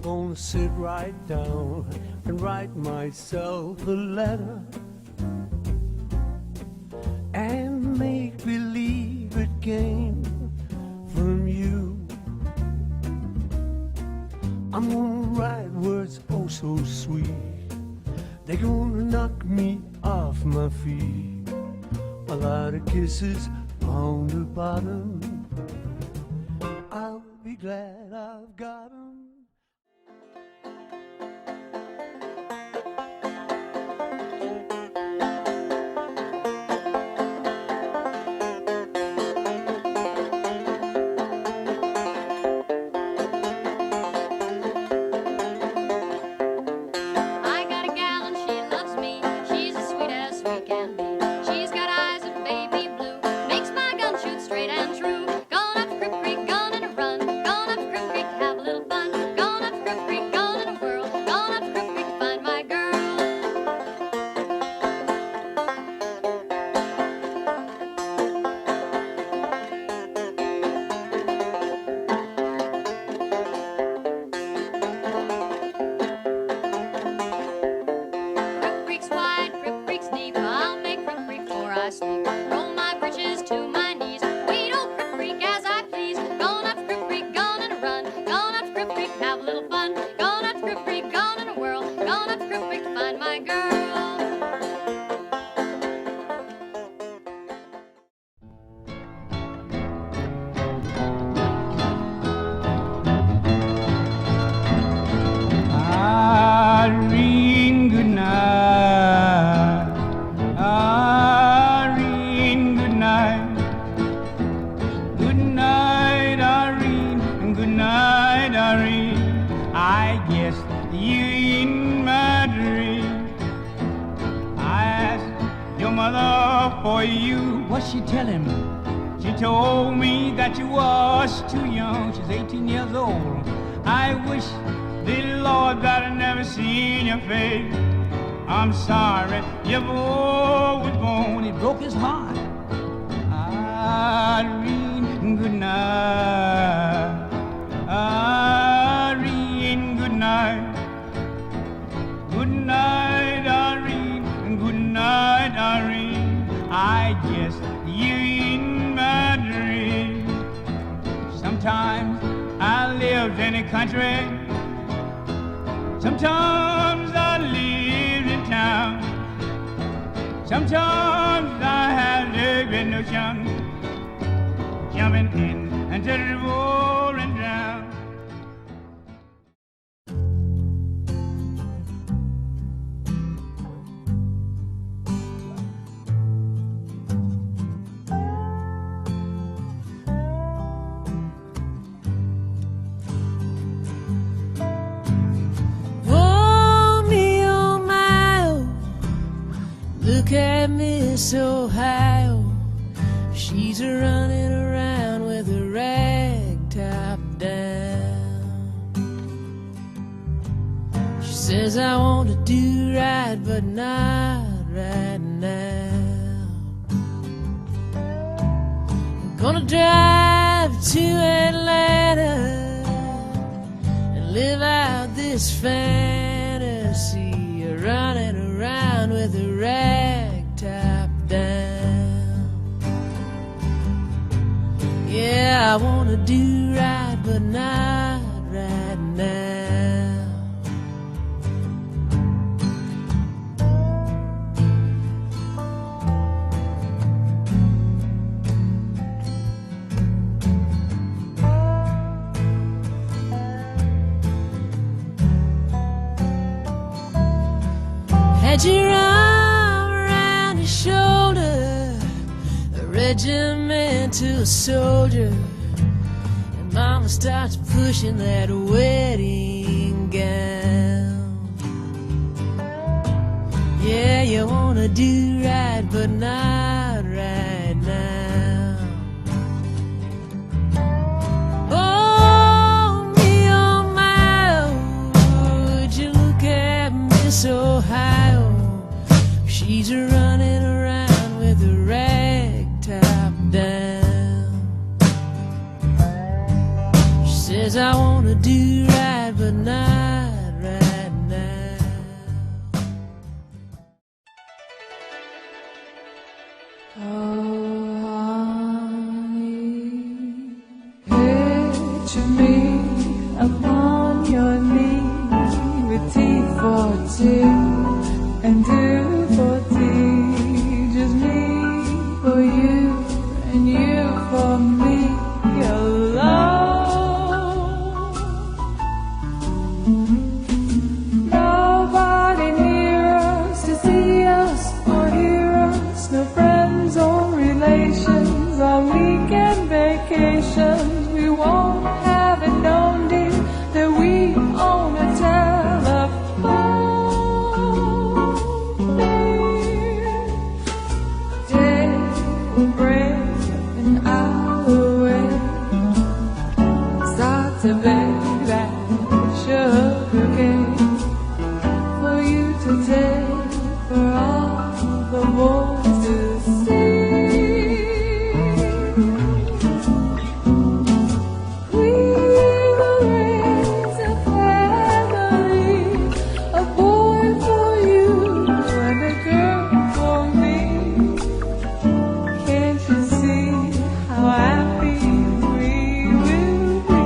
gonna sit right down and write myself a letter and make believe it came from you. I'm gonna write words oh so sweet, they're gonna knock me off my feet. A lot of kisses on the bottom, I'll be glad I've got 'em. Irene, good night. Irene, good night. Good night, Irene, and good night, Irene. I guess you in my dream. I asked your mother for you. What's she telling me? She told me that you was too young. She's 18 years old. I wish the Lord that I never seen your face. I'm sorry your boy was born, it broke his heart. Irene, good night. Irene, good night. Good night, Irene, and good night, Irene. I guess you in my dream. Sometimes I lived in the country, sometimes I lived in town. Sometimes I had lived in the ocean, jumping in and just rolling down. Look at Miss Ohio, she's running around with her rag top down. She says I want to do right, but not right now. I'm gonna drive to Atlanta and live out this fantasy of running around with a rag top down. Yeah, I wanna do right, but not right now. Had your arm around your shoulder, a regimental soldier, and Mama starts pushing that wedding gown. Yeah, you wanna do right, but not right now. Oh, me, oh my, would you look at Miss Ohio? She's running around with a rag top down. She says I wanna do right, but not with T for two and two for tea. Just me for you and you for me alone. Nobody near us to see us or hear us. No friends or relations on weekend vacations. We won't have it known, dear, that we own a telephone. Day will break an hour away. Start to bake that sugar cake for you to take, for all the boys to see. We will raise a family, a boy for you and a girl for me. Can't you see how happy we will be?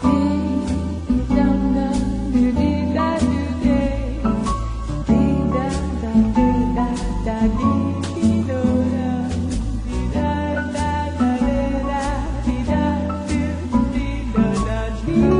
Dee dum dum doo dee da doo day, dee da da doo da da dee dee do da, dee da da da dee da dee da doo dee do da dee.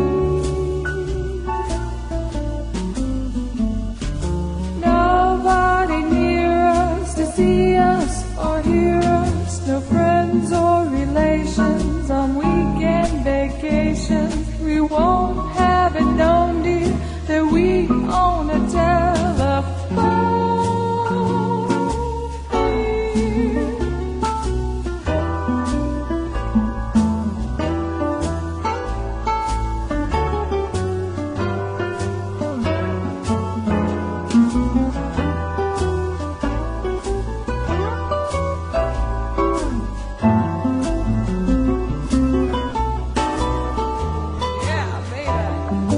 Nobody near us to see us or hear us. No friends or relations on weekend vacations. We won't have it known, dear, that we own a telephone. Yeah, baby.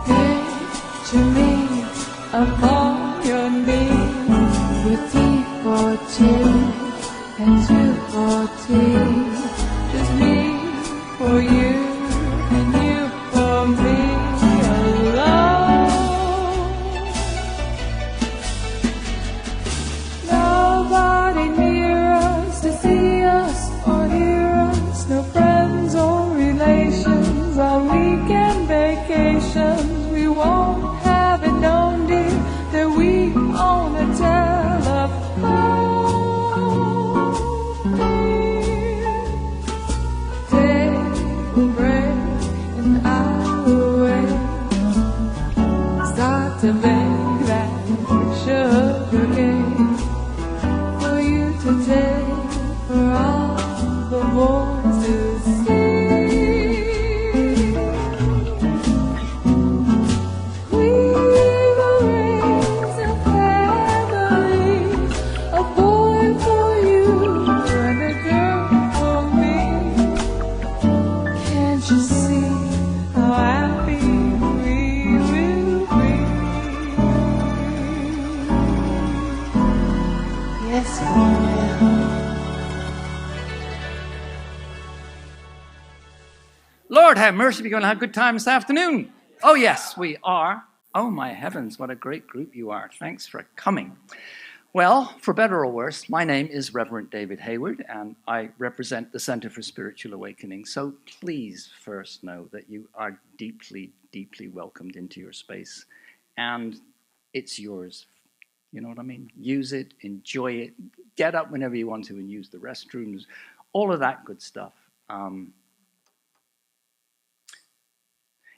Picture me upon your knees with tea for two and two for tea. Just me for you and you for me alone. Nobody near us to see us or hear us. No friends or relations on weekend vacations. We won't have it known, dear, that we own a telephone. Day will break an hour away. Start to bake that sugar cake for you to take, for all the boys to see. We will raise a family, a boy for you and a girl for me. Can't you see how happy we will be? Yes, we will. Lord have mercy, we're going to have a good time this afternoon. Oh, yes, we are. Oh, my heavens, what a great group you are. Thanks for coming. Well, for better or worse, my name is Reverend David Hayward, and I represent the Center for Spiritual Awakening. So please first know that you are deeply, deeply welcomed into your space, and it's yours. You know what I mean? Use it, enjoy it, get up whenever you want to and use the restrooms, all of that good stuff.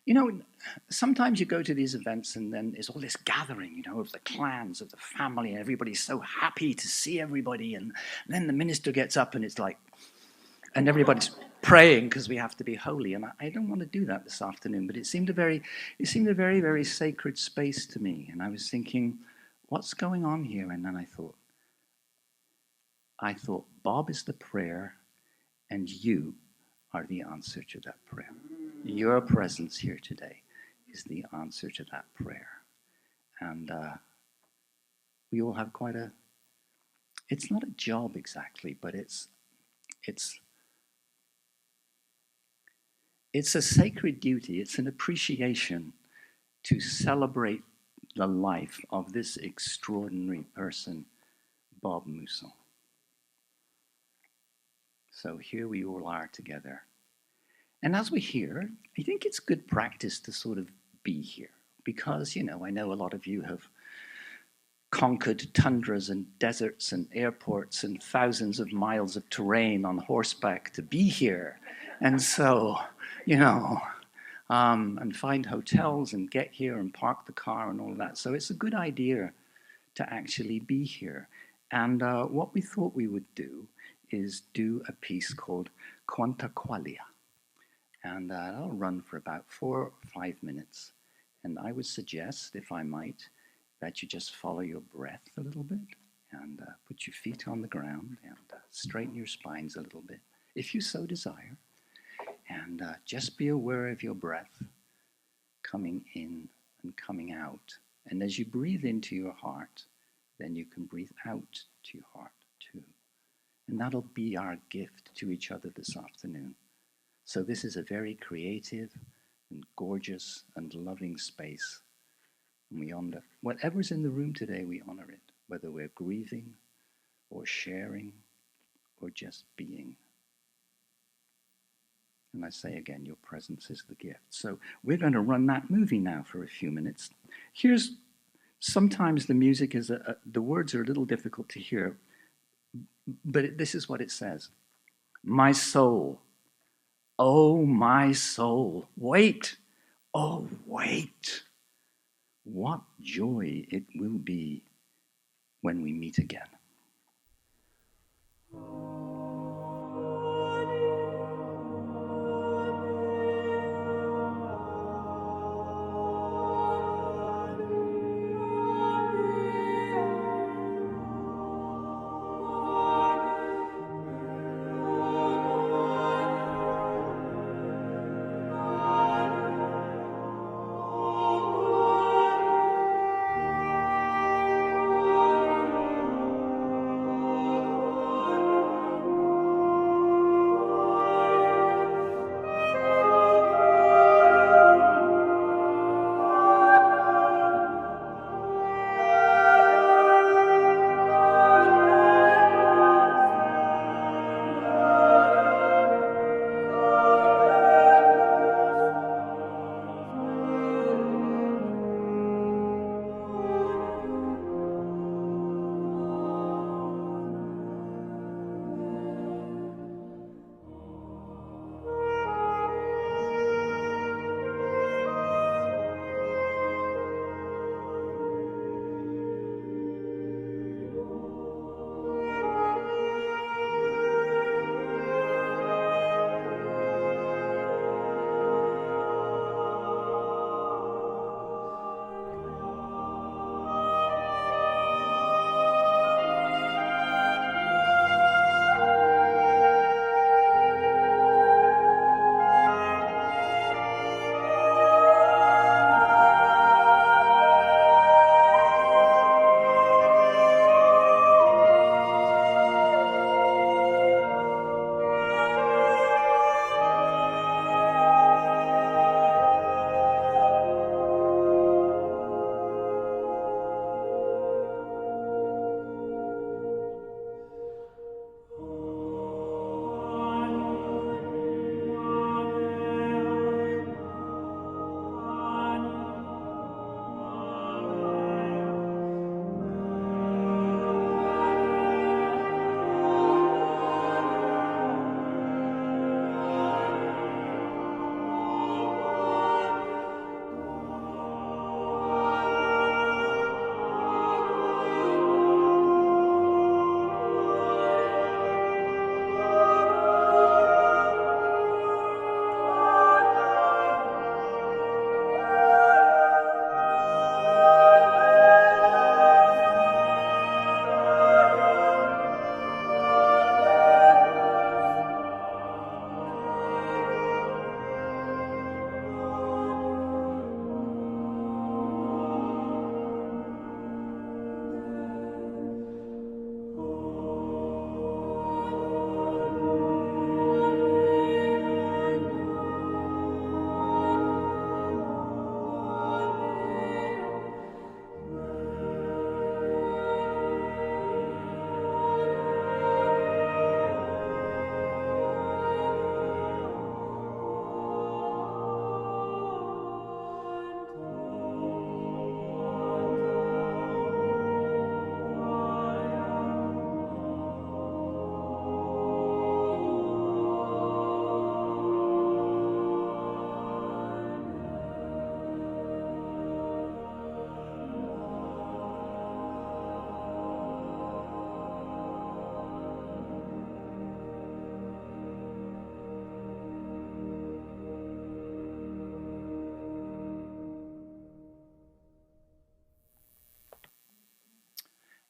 You know, sometimes you go to these events and then there's all this gathering, you know, of the clans, of the family, and everybody's so happy to see everybody. And then the minister gets up and it's like, and everybody's praying because we have to be holy. And I don't want to do that this afternoon, but it seemed a very, very sacred space to me. And I was thinking, what's going on here? And then I thought, I thought Bob is the prayer, and you are the answer to that prayer. Your presence here today is the answer to that prayer. And we all have quite a, it's not a job exactly, but it's a sacred duty. It's an appreciation to celebrate the life of this extraordinary person, Bob Muson. So here we all are together. And as we hear, I think it's good practice to sort of be here. Because, you know, I know a lot of you have conquered tundras and deserts and airports and thousands of miles of terrain on horseback to be here. And so, you know, and find hotels and get here and park the car and all that. So it's a good idea to actually be here. And what we thought we would do is do a piece called Quantaqualia. And that'll run for about 4 or 5 minutes. And I would suggest, if I might, that you just follow your breath a little bit and put your feet on the ground and straighten your spines a little bit, if you so desire. And just be aware of your breath coming in and coming out. And as you breathe into your heart, then you can breathe out to your heart too. And that'll be our gift to each other this afternoon. So this is a very creative and gorgeous and loving space. And we honor whatever's in the room today, we honor it, whether we're grieving or sharing or just being. And I say again, your presence is the gift. So we're going to run that movie now for a few minutes. Here's, sometimes the music is, the words are a little difficult to hear, but this is what it says. My soul, oh my soul, wait, oh wait. What joy it will be when we meet again.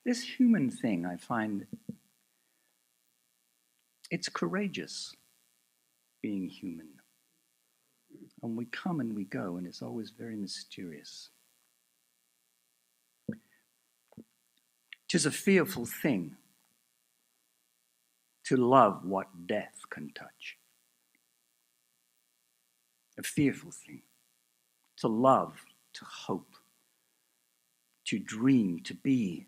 This human thing, I find, it's courageous being human. And we come and we go, and it's always very mysterious. 'Tis a fearful thing to love what death can touch. A fearful thing to love, to hope, to dream, to be,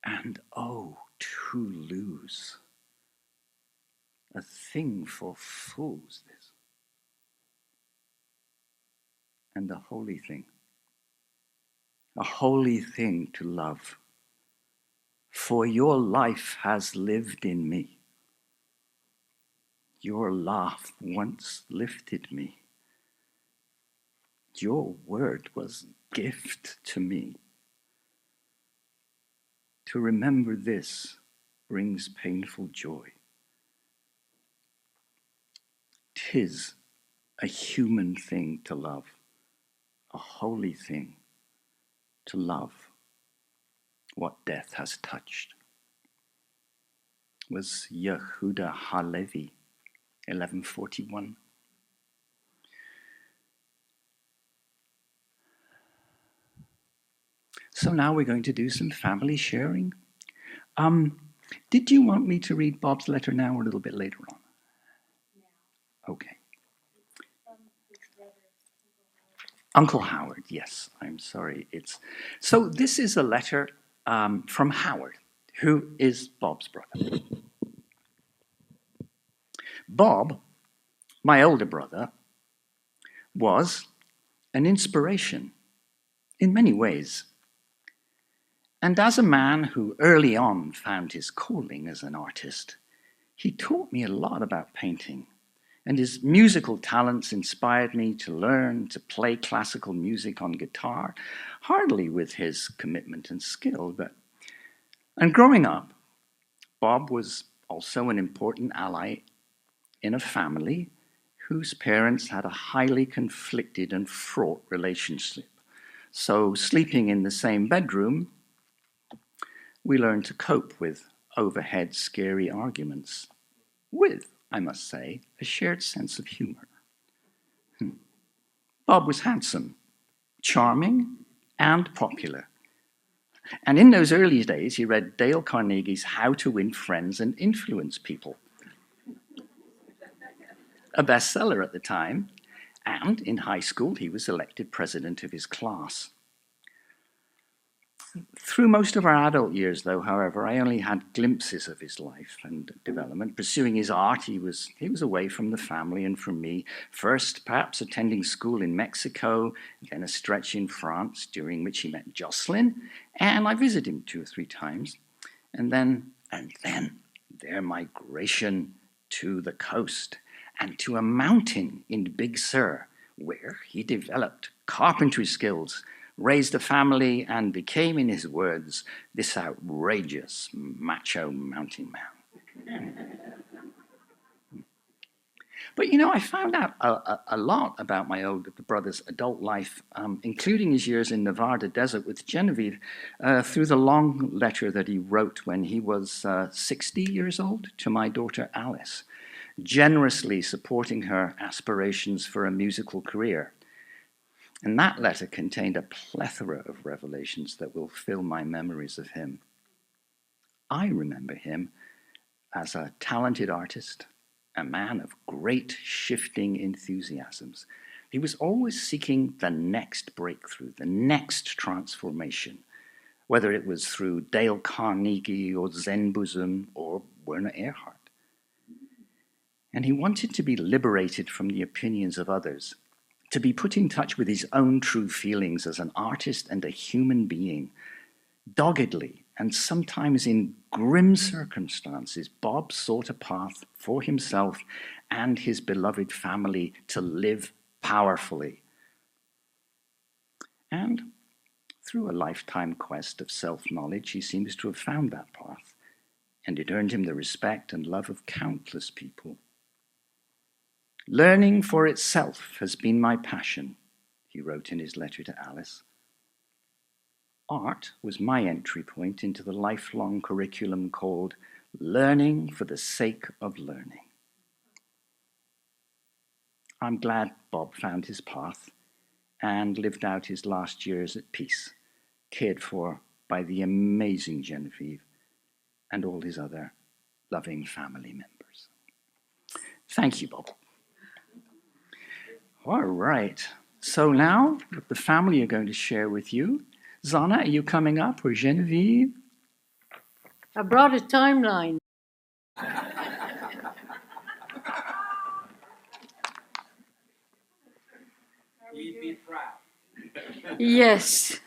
and oh, to lose. A thing for fools, this. And a holy thing to love. For your life has lived in me. Your laugh once lifted me. Your word was gift to me. To remember this brings painful joy. 'Tis a human thing to love, a holy thing to love what death has touched. Was Yehuda Halevi, 1141. So now we're going to do some family sharing. Did you want me to read Bob's letter now or a little bit later on? Okay. Uncle Howard, yes, I'm sorry. So this is a letter from Howard, who is Bob's brother. Bob, my older brother, was an inspiration in many ways. And as a man who early on found his calling as an artist, he taught me a lot about painting, and his musical talents inspired me to learn to play classical music on guitar, hardly with his commitment and skill, and growing up, Bob was also an important ally in a family whose parents had a highly conflicted and fraught relationship. So sleeping in the same bedroom, we learned to cope with overhead scary arguments with, I must say, a shared sense of humor. Bob was handsome, charming, and popular. And in those early days, he read Dale Carnegie's How to Win Friends and Influence People, a bestseller at the time, and in high school, he was elected president of his class. Through most of our adult years, though, however, I only had glimpses of his life and development. Pursuing his art, he was away from the family and from me. First, perhaps attending school in Mexico, then a stretch in France, during which he met Jocelyne, and I visited him 2 or 3 times. And then their migration to the coast and to a mountain in Big Sur, where he developed carpentry skills, raised a family, and became, in his words, this outrageous macho mountain man. But, I found out a lot about my older brother's adult life, including his years in Nevada desert with Genevieve, through the long letter that he wrote when he was 60 years old to my daughter Alice, generously supporting her aspirations for a musical career. And that letter contained a plethora of revelations that will fill my memories of him. I remember him as a talented artist, a man of great shifting enthusiasms. He was always seeking the next breakthrough, the next transformation, whether it was through Dale Carnegie or Zen Buddhism or Werner Erhard. And he wanted to be liberated from the opinions of others, to be put in touch with his own true feelings as an artist and a human being. Doggedly, and sometimes in grim circumstances, Bob sought a path for himself and his beloved family to live powerfully. And through a lifetime quest of self-knowledge, he seems to have found that path, and it earned him the respect and love of countless people. Learning for itself has been my passion, he wrote in his letter to Alice. art was my entry point into the lifelong curriculum called Learning for the Sake of Learning. I'm glad Bob found his path and lived out his last years at peace, cared for by the amazing Genevieve and all his other loving family members. Thank you, Bob. All right, so now what the family are going to share with you. Susanna, are you coming up, or Genevieve? I brought a timeline. You'd be proud. Yes.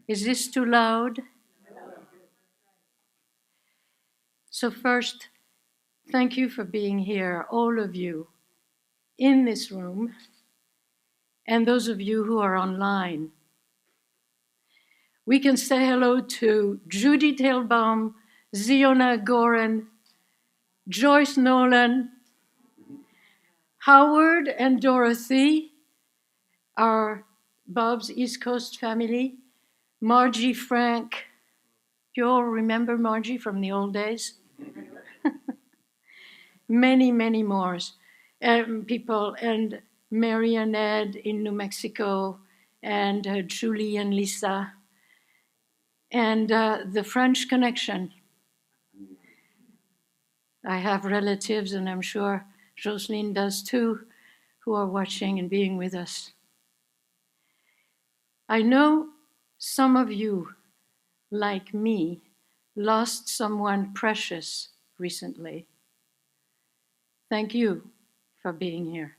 Is this too loud? So first, thank you for being here, all of you, in this room, and those of you who are online. We can say hello to Judy Tailbaum, Ziona Goren, Joyce Nolan, Howard and Dorothy, our Bob's East Coast family, Margie Frank. You all remember Margie from the old days? Many, many more people, and Mary and Ed in New Mexico, and Julie and Lisa, and the French connection. I have relatives, and I'm sure Jocelyne does too, who are watching and being with us. I know some of you, like me, lost someone precious recently. Thank you for being here.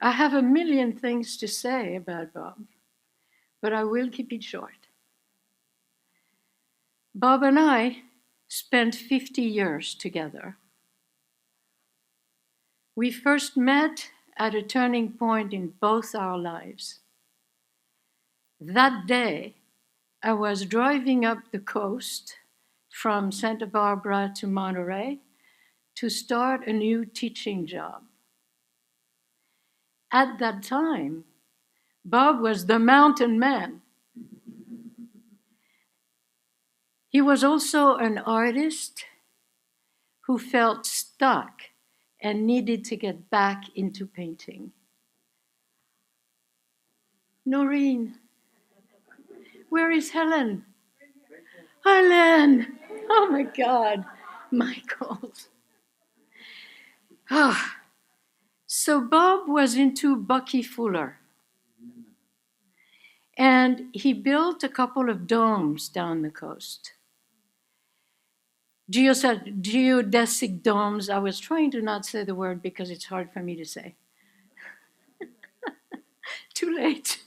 I have a million things to say about Bob, but I will keep it short. Bob and I spent 50 years together. We first met at a turning point in both our lives. That day, I was driving up the coast from Santa Barbara to Monterey to start a new teaching job. At that time, Bob was the mountain man. He was also an artist who felt stuck and needed to get back into painting. Noreen, where is Helen? Helen! Oh my God, Michael. So Bob was into Bucky Fuller. And he built a couple of domes down the coast. Geodesic domes. I was trying to not say the word because it's hard for me to say. Too late.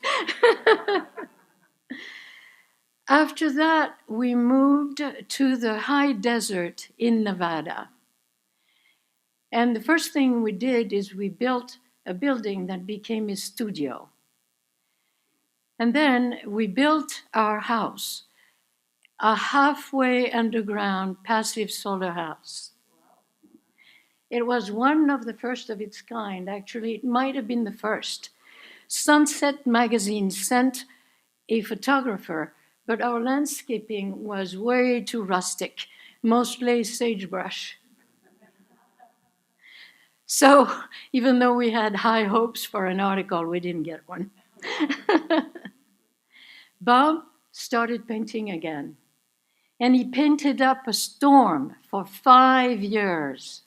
After that, we moved to the high desert in Nevada. And the first thing we did is we built a building that became his studio. And then we built our house, a halfway underground passive solar house. It was one of the first of its kind. Actually, it might have been the first. Sunset magazine sent a photographer, but our landscaping was way too rustic, mostly sagebrush. So even though we had high hopes for an article, we didn't get one. Bob started painting again, and he painted up a storm for 5 years,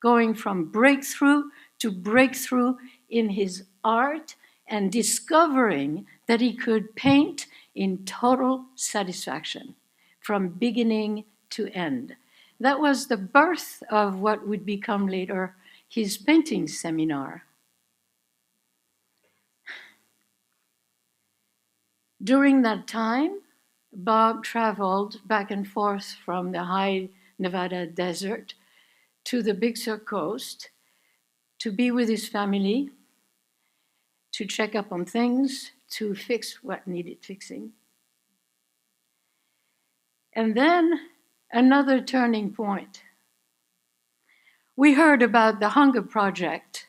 going from breakthrough to breakthrough in his art and discovering that he could paint in total satisfaction from beginning to end. That was the birth of what would become later his painting seminar. During that time, Bob traveled back and forth from the high Nevada desert to the Big Sur coast to be with his family, to check up on things, to fix what needed fixing. And then another turning point. We heard about the Hunger Project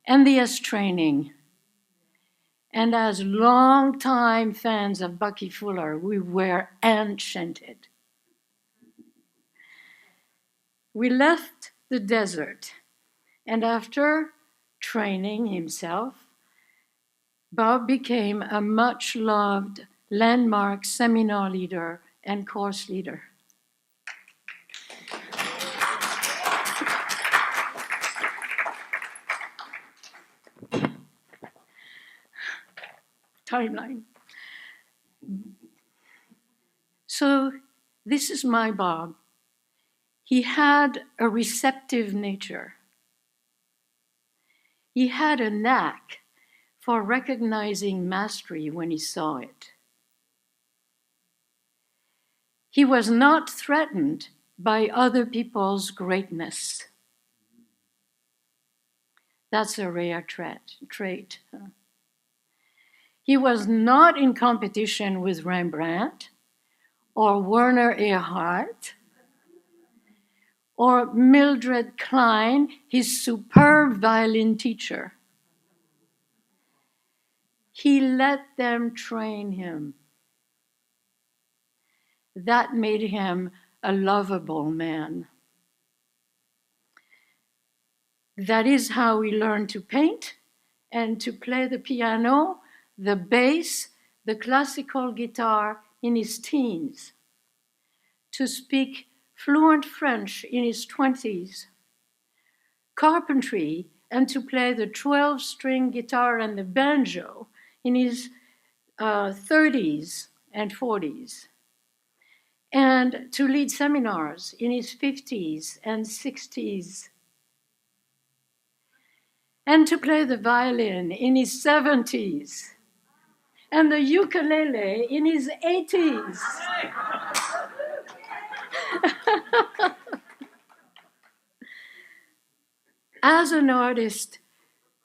and the S training, And as long-time fans of Bucky Fuller, we were enchanted. We left the desert, and after training himself, Bob became a much-loved landmark seminar leader and course leader. Timeline. So this is my Bob. He had a receptive nature. He had a knack for recognizing mastery when he saw it. He was not threatened by other people's greatness. That's a rare trait. He was not in competition with Rembrandt or Werner Erhard or Mildred Klein, his superb violin teacher. He let them train him. That made him a lovable man. That is how he learned to paint and to play the piano, the bass, the classical guitar in his teens, to speak fluent French in his 20s, carpentry, and to play the 12-string guitar and the banjo in his 30s and 40s, and to lead seminars in his 50s and 60s, and to play the violin in his 70s, and the ukulele in his 80s. As an artist,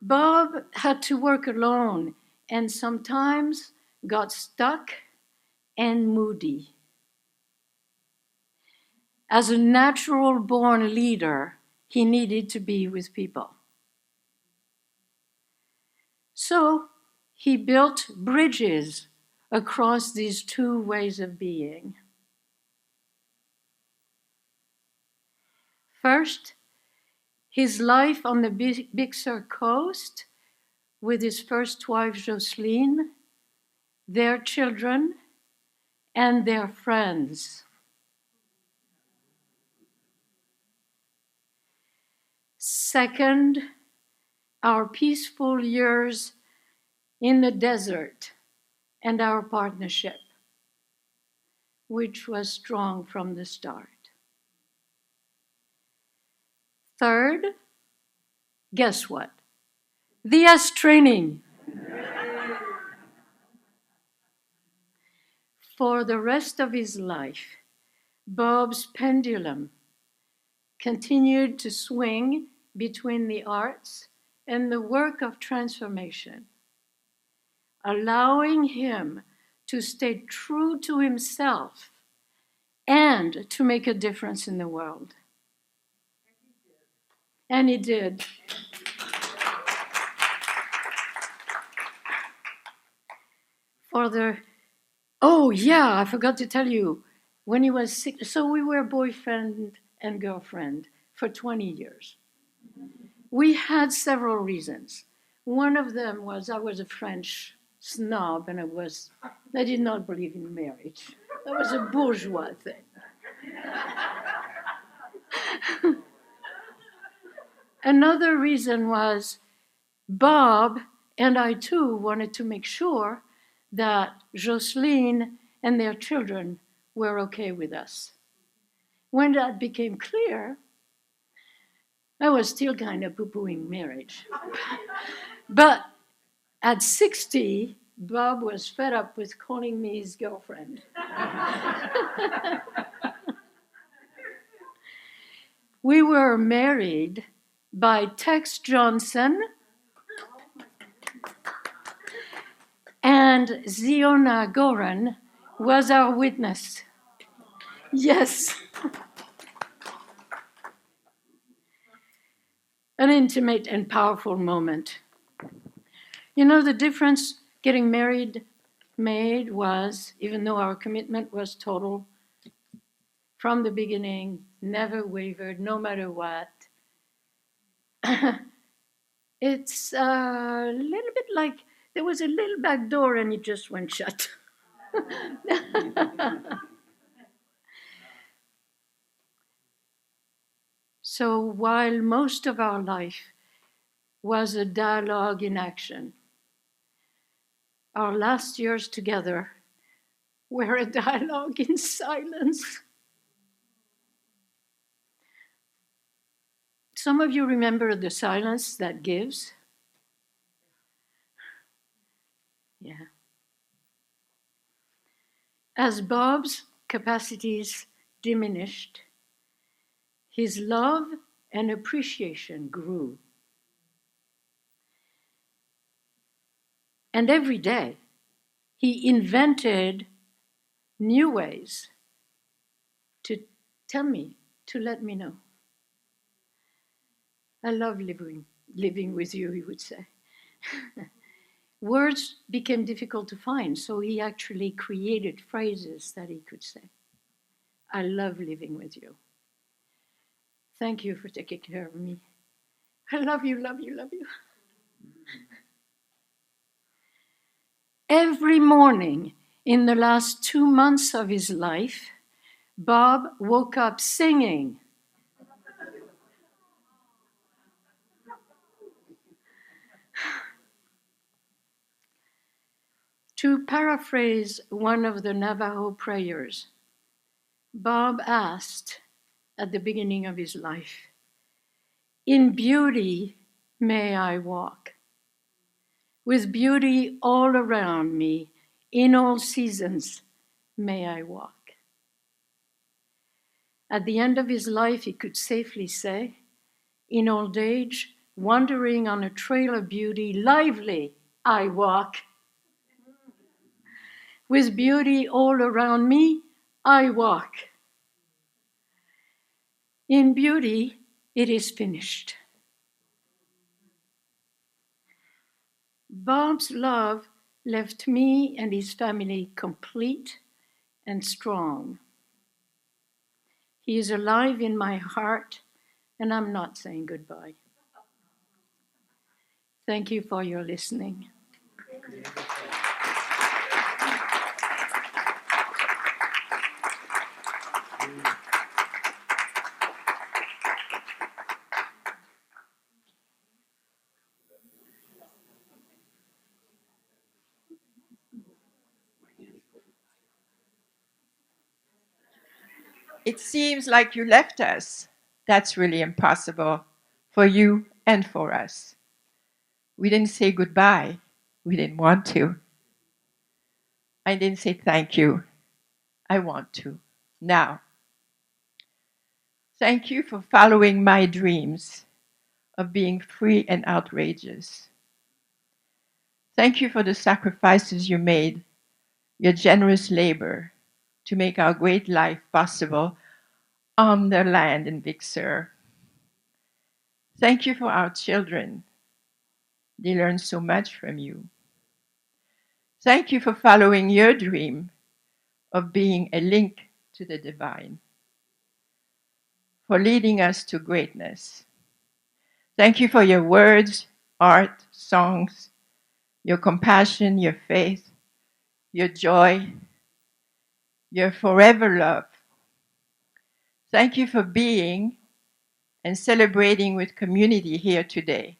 Bob had to work alone and sometimes got stuck and moody. As a natural-born leader, he needed to be with people. So he built bridges across these two ways of being. First, his life on the Big Sur coast with his first wife, Jocelyne, their children, and their friends. Second, our peaceful years in the desert and our partnership, which was strong from the start. Third, guess what? The S training. For the rest of his life, Bob's pendulum continued to swing between the arts and the work of transformation, allowing him to stay true to himself and to make a difference in the world. And he did. Oh yeah, I forgot to tell you, when he was 6, so we were boyfriend and girlfriend for 20 years. We had several reasons. One of them was I was a French snob and I did not believe in marriage. That was a bourgeois thing. Another reason was Bob and I too wanted to make sure that Jocelyne and their children were okay with us. When that became clear, I was still kind of poo-pooing marriage. But at 60, Bob was fed up with calling me his girlfriend. We were married by Tex Johnson and Ziona Goran was our witness. Yes. An intimate and powerful moment. You know, the difference Getting married made was, even though our commitment was total from the beginning, never wavered, no matter what. It's a little bit like there was a little back door and it just went shut. So while most of our life was a dialogue in action, our last years together were a dialogue in silence. Some of you remember the silence that gives. Yeah. As Bob's capacities diminished, his love and appreciation grew. And every day, he invented new ways to tell me, to let me know. I love living with you, he would say. Words became difficult to find, so he actually created phrases that he could say. I love living with you. Thank you for taking care of me. I love you, love you, love you. Every morning in the last 2 months of his life, Bob woke up singing. To paraphrase one of the Navajo prayers, Bob asked at the beginning of his life, "In beauty may I walk, with beauty all around me, in all seasons may I walk." At the end of his life, he could safely say, "In old age, wandering on a trail of beauty, lively I walk. With beauty all around me, I walk. In beauty, it is finished." Bob's love left me and his family complete and strong. He is alive in my heart, and I'm not saying goodbye. Thank you for your listening. It seems like you left us. That's really impossible for you and for us. We didn't say goodbye. We didn't want to. I didn't say thank you. I want to now. Thank you for following my dreams of being free and outrageous. Thank you for the sacrifices you made, your generous labor to make our great life possible on the land in Big Sur. Thank you for our children. They learn so much from you. Thank you for following your dream of being a link to the divine, for leading us to greatness. Thank you for your words, art, songs, your compassion, your faith, your joy, your forever love. Thank you for being and celebrating with community here today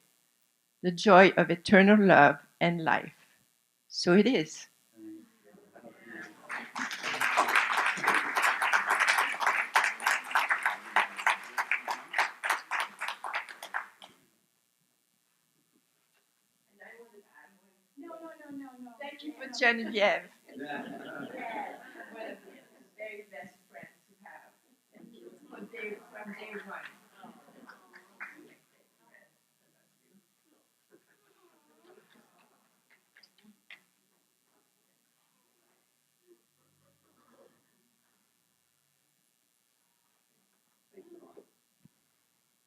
the joy of eternal love and life. So it is. No. Thank you for Genevieve. One of the very best friends you have. Thank you. From day one.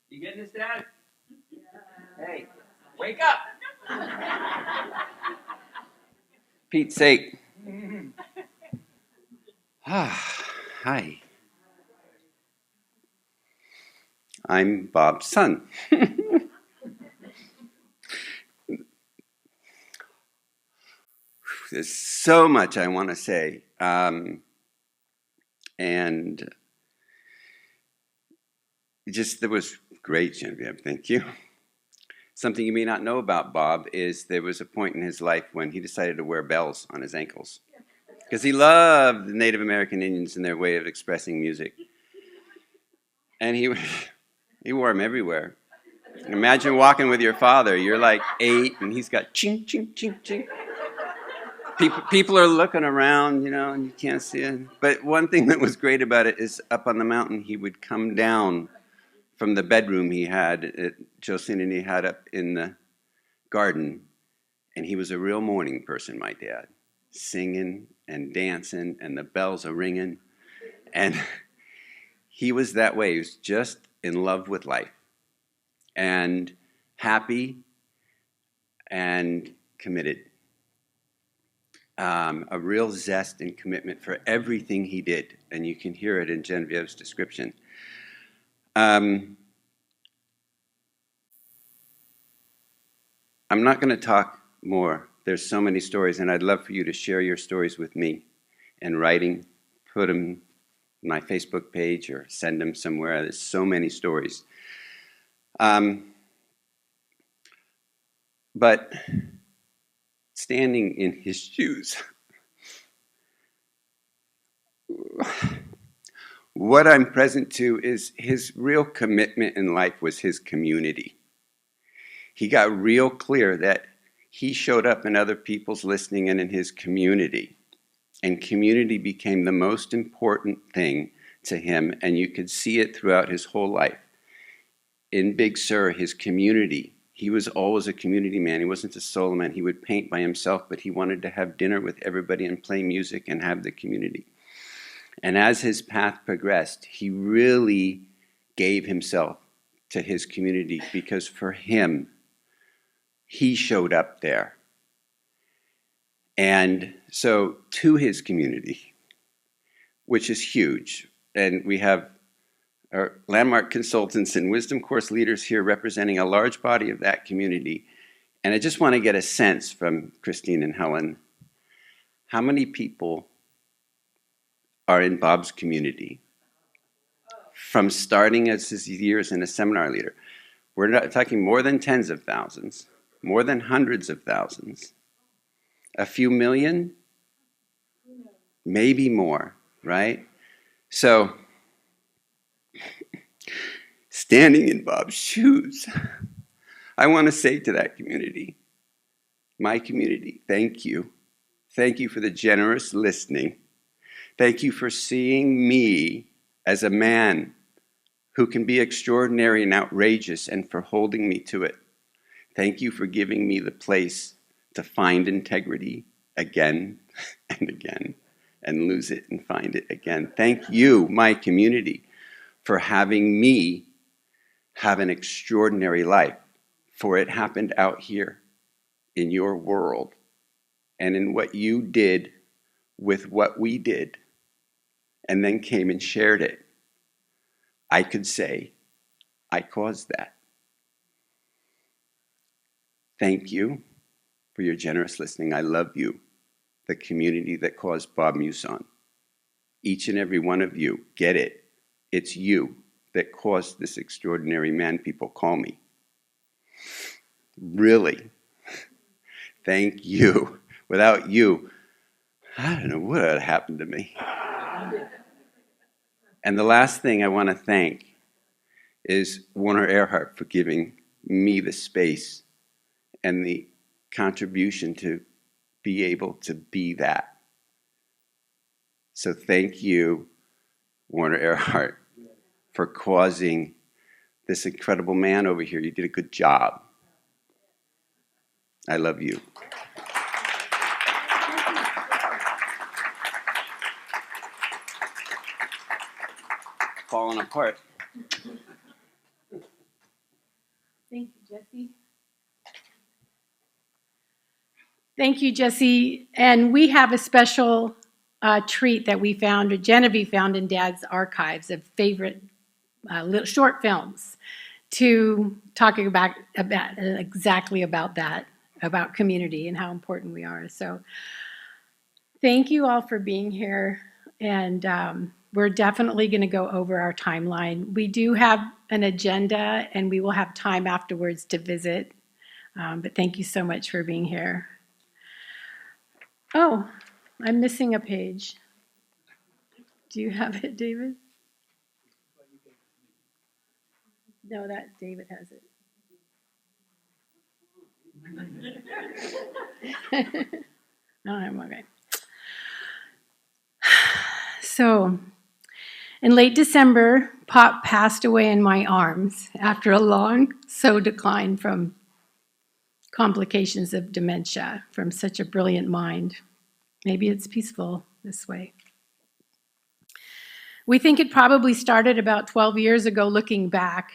You getting this, Dad? Hey, wake up! Pete's sake. Hi. I'm Bob's son. There's so much I want to say. And that was great, Genevieve. Thank you. Something you may not know about Bob is there was a point in his life when he decided to wear bells on his ankles because he loved the Native American Indians and their way of expressing music. And he wore them everywhere. Imagine walking with your father. You're like 8, and he's got ching, ching, ching, ching. People are looking around, and you can't see it. But one thing that was great about it is up on the mountain, he would come down from the bedroom he had, Jocelyne and he had up in the garden, and he was a real morning person, my dad, singing and dancing, and the bells are ringing. And he was that way. He was just in love with life and happy and committed. A real zest and commitment for everything he did, and you can hear it in Genevieve's description. I'm not going to talk more. There's so many stories, and I'd love for you to share your stories with me in writing, put them on my Facebook page or send them somewhere. There's so many stories. But standing in his shoes, what I'm present to is his real commitment in life was his community. He got real clear that he showed up in other people's listening and in his community. And community became the most important thing to him, and you could see it throughout his whole life. In Big Sur, his community, he was always a community man. He wasn't a solo man. He would paint by himself, but he wanted to have dinner with everybody and play music and have the community. And as his path progressed, he really gave himself to his community because for him, he showed up there. And so to his community, which is huge, and we have our landmark consultants and wisdom course leaders here representing a large body of that community. And I just want to get a sense from Christine and Helen, how many people are in Bob's community from starting as his years in a seminar leader? We're not talking more than tens of thousands, more than hundreds of thousands, a few million, maybe more, right? So, standing in Bob's shoes, I want to say to that community, my community, thank you. Thank you for the generous listening. Thank you for seeing me as a man who can be extraordinary and outrageous and for holding me to it. Thank you for giving me the place to find integrity again and again and lose it and find it again. Thank you, my community, for having me have an extraordinary life, for it happened out here in your world and in what you did with what we did and then came and shared it. I could say, I caused that. Thank you for your generous listening. I love you, the community that caused Bob Muson. Each and every one of you, get it. It's you that caused this extraordinary man people call me. Really. Thank you. Without you, I don't know what had happened to me. And the last thing I want to thank is Warner Earhart for giving me the space and the contribution to be able to be that. So thank you, Warner Earhart, for causing this incredible man over here. You did a good job. I love you. Falling apart. Thank you, Jesse. Thank you, Jesse. And we have a special treat that we found, or Genevieve found in Dad's archives of favorite little short films to talking about exactly about that, about community and how important we are. So thank you all for being here. And we're definitely going to go over our timeline. We do have an agenda, and we will have time afterwards to visit. But thank you so much for being here. Oh, I'm missing a page. Do you have it, David? No, that David has it. No, I'm okay. So, in late December, Pop passed away in my arms after a long slow decline from complications of dementia from such a brilliant mind. Maybe it's peaceful this way. We think it probably started about 12 years ago looking back,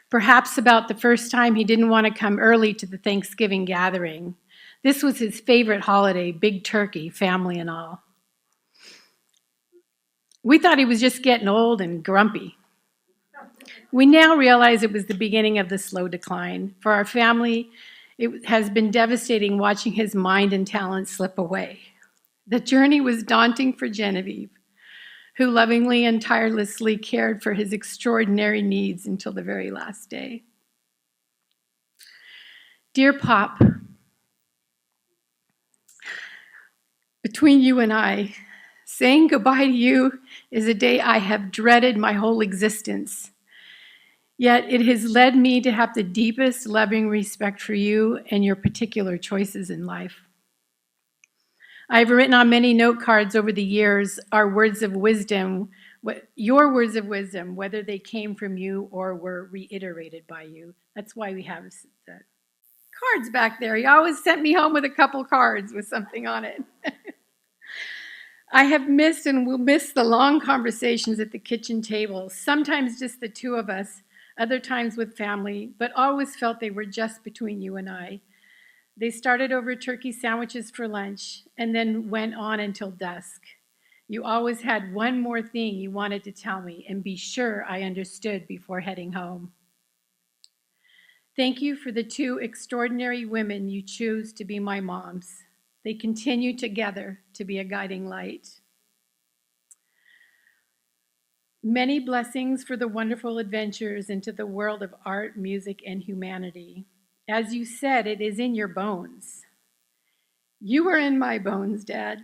perhaps about the first time he didn't want to come early to the Thanksgiving gathering. This was his favorite holiday, big turkey, family and all. We thought he was just getting old and grumpy. We now realize it was the beginning of the slow decline. For our family, it has been devastating watching his mind and talent slip away. The journey was daunting for Genevieve, who lovingly and tirelessly cared for his extraordinary needs until the very last day. Dear Pop, between you and I, saying goodbye to you is a day I have dreaded my whole existence. Yet it has led me to have the deepest loving respect for you and your particular choices in life. I've written on many note cards over the years our words of wisdom, your words of wisdom, whether they came from you or were reiterated by you. That's why we have the cards back there. He always sent me home with a couple cards with something on it. I have missed and will miss the long conversations at the kitchen table, sometimes just the two of us, other times with family, but always felt they were just between you and I. They started over turkey sandwiches for lunch and then went on until dusk. You always had one more thing you wanted to tell me and be sure I understood before heading home. Thank you for the two extraordinary women you chose to be my moms. They continue together to be a guiding light. Many blessings for the wonderful adventures into the world of art, music, and humanity. As you said, it is in your bones. You are in my bones, Dad.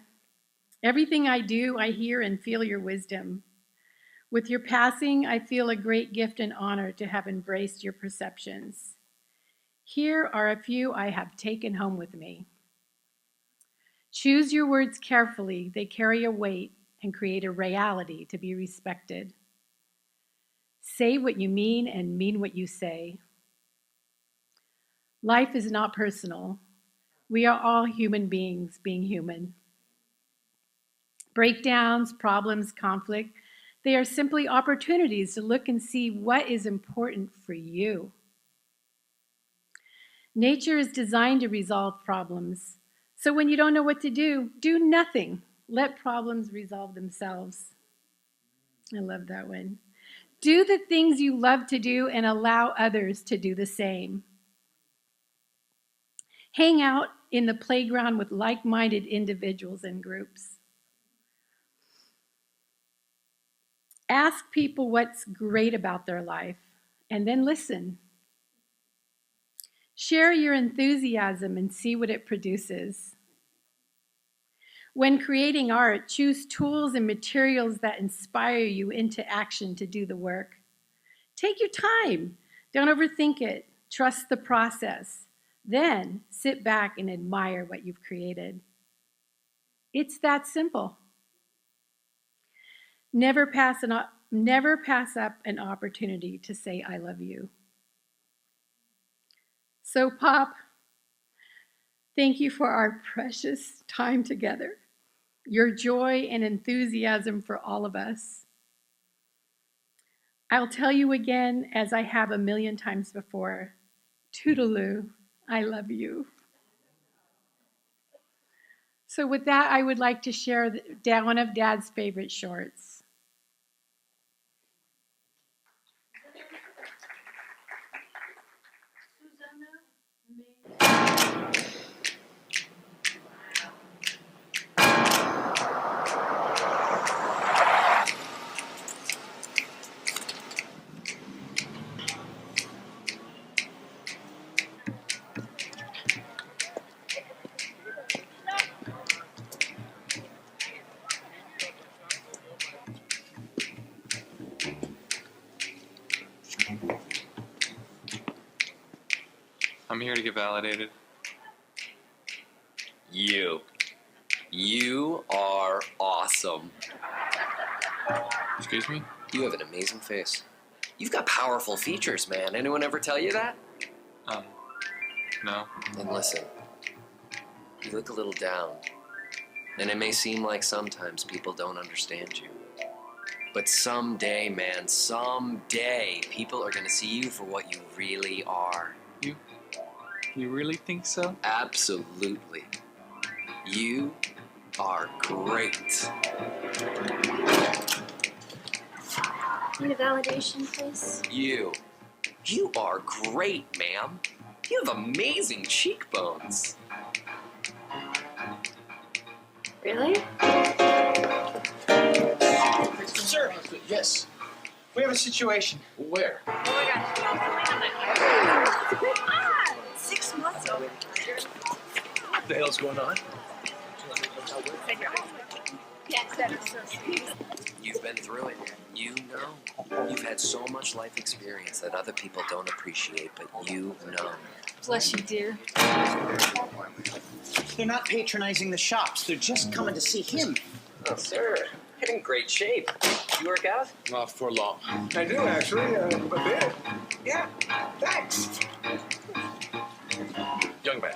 Everything I do, I hear and feel your wisdom. With your passing, I feel a great gift and honor to have embraced your perceptions. Here are a few I have taken home with me. Choose your words carefully. They carry a weight and create a reality to be respected. Say what you mean and mean what you say. Life is not personal. We are all human beings being human. Breakdowns, problems, conflict, they are simply opportunities to look and see what is important for you. Nature is designed to resolve problems. So when you don't know what to do nothing. Let problems resolve themselves. I love that one. Do the things you love to do and allow others to do the same. Hang out in the playground with like-minded individuals and groups. Ask people what's great about their life and then listen. Share your enthusiasm and see what it produces. When creating art, choose tools and materials that inspire you into action to do the work. Take your time. Don't overthink it. Trust the process. Then sit back and admire what you've created. It's that simple. Never pass up an opportunity to say I love you. So, Pop, thank you for our precious time together, your joy and enthusiasm for all of us. I'll tell you again, as I have a million times before, toodaloo, I love you. So with that, I would like to share one of Dad's favorite shorts. I'm here to get validated. You are awesome. Excuse me? You have an amazing face. You've got powerful features, man. Anyone ever tell you that? No. And listen, you look a little down. And it may seem like sometimes people don't understand you. But someday, man, someday, people are gonna see you for what you really are. You really think so? Absolutely. You are great. Need a validation, please? You are great, ma'am. You have amazing cheekbones. Really? Sir, yes. We have a situation. Where? Oh my gosh, 6 months old. What the hell's going on? Yes, that is so sweet. You've been through it. You know. You've had so much life experience that other people don't appreciate, but you know. Bless you, dear. They're not patronizing the shops. They're just coming to see him. Oh, sir. You're in great shape. You work out? Not for long. I do, actually. A bit. Yeah, thanks. Young man,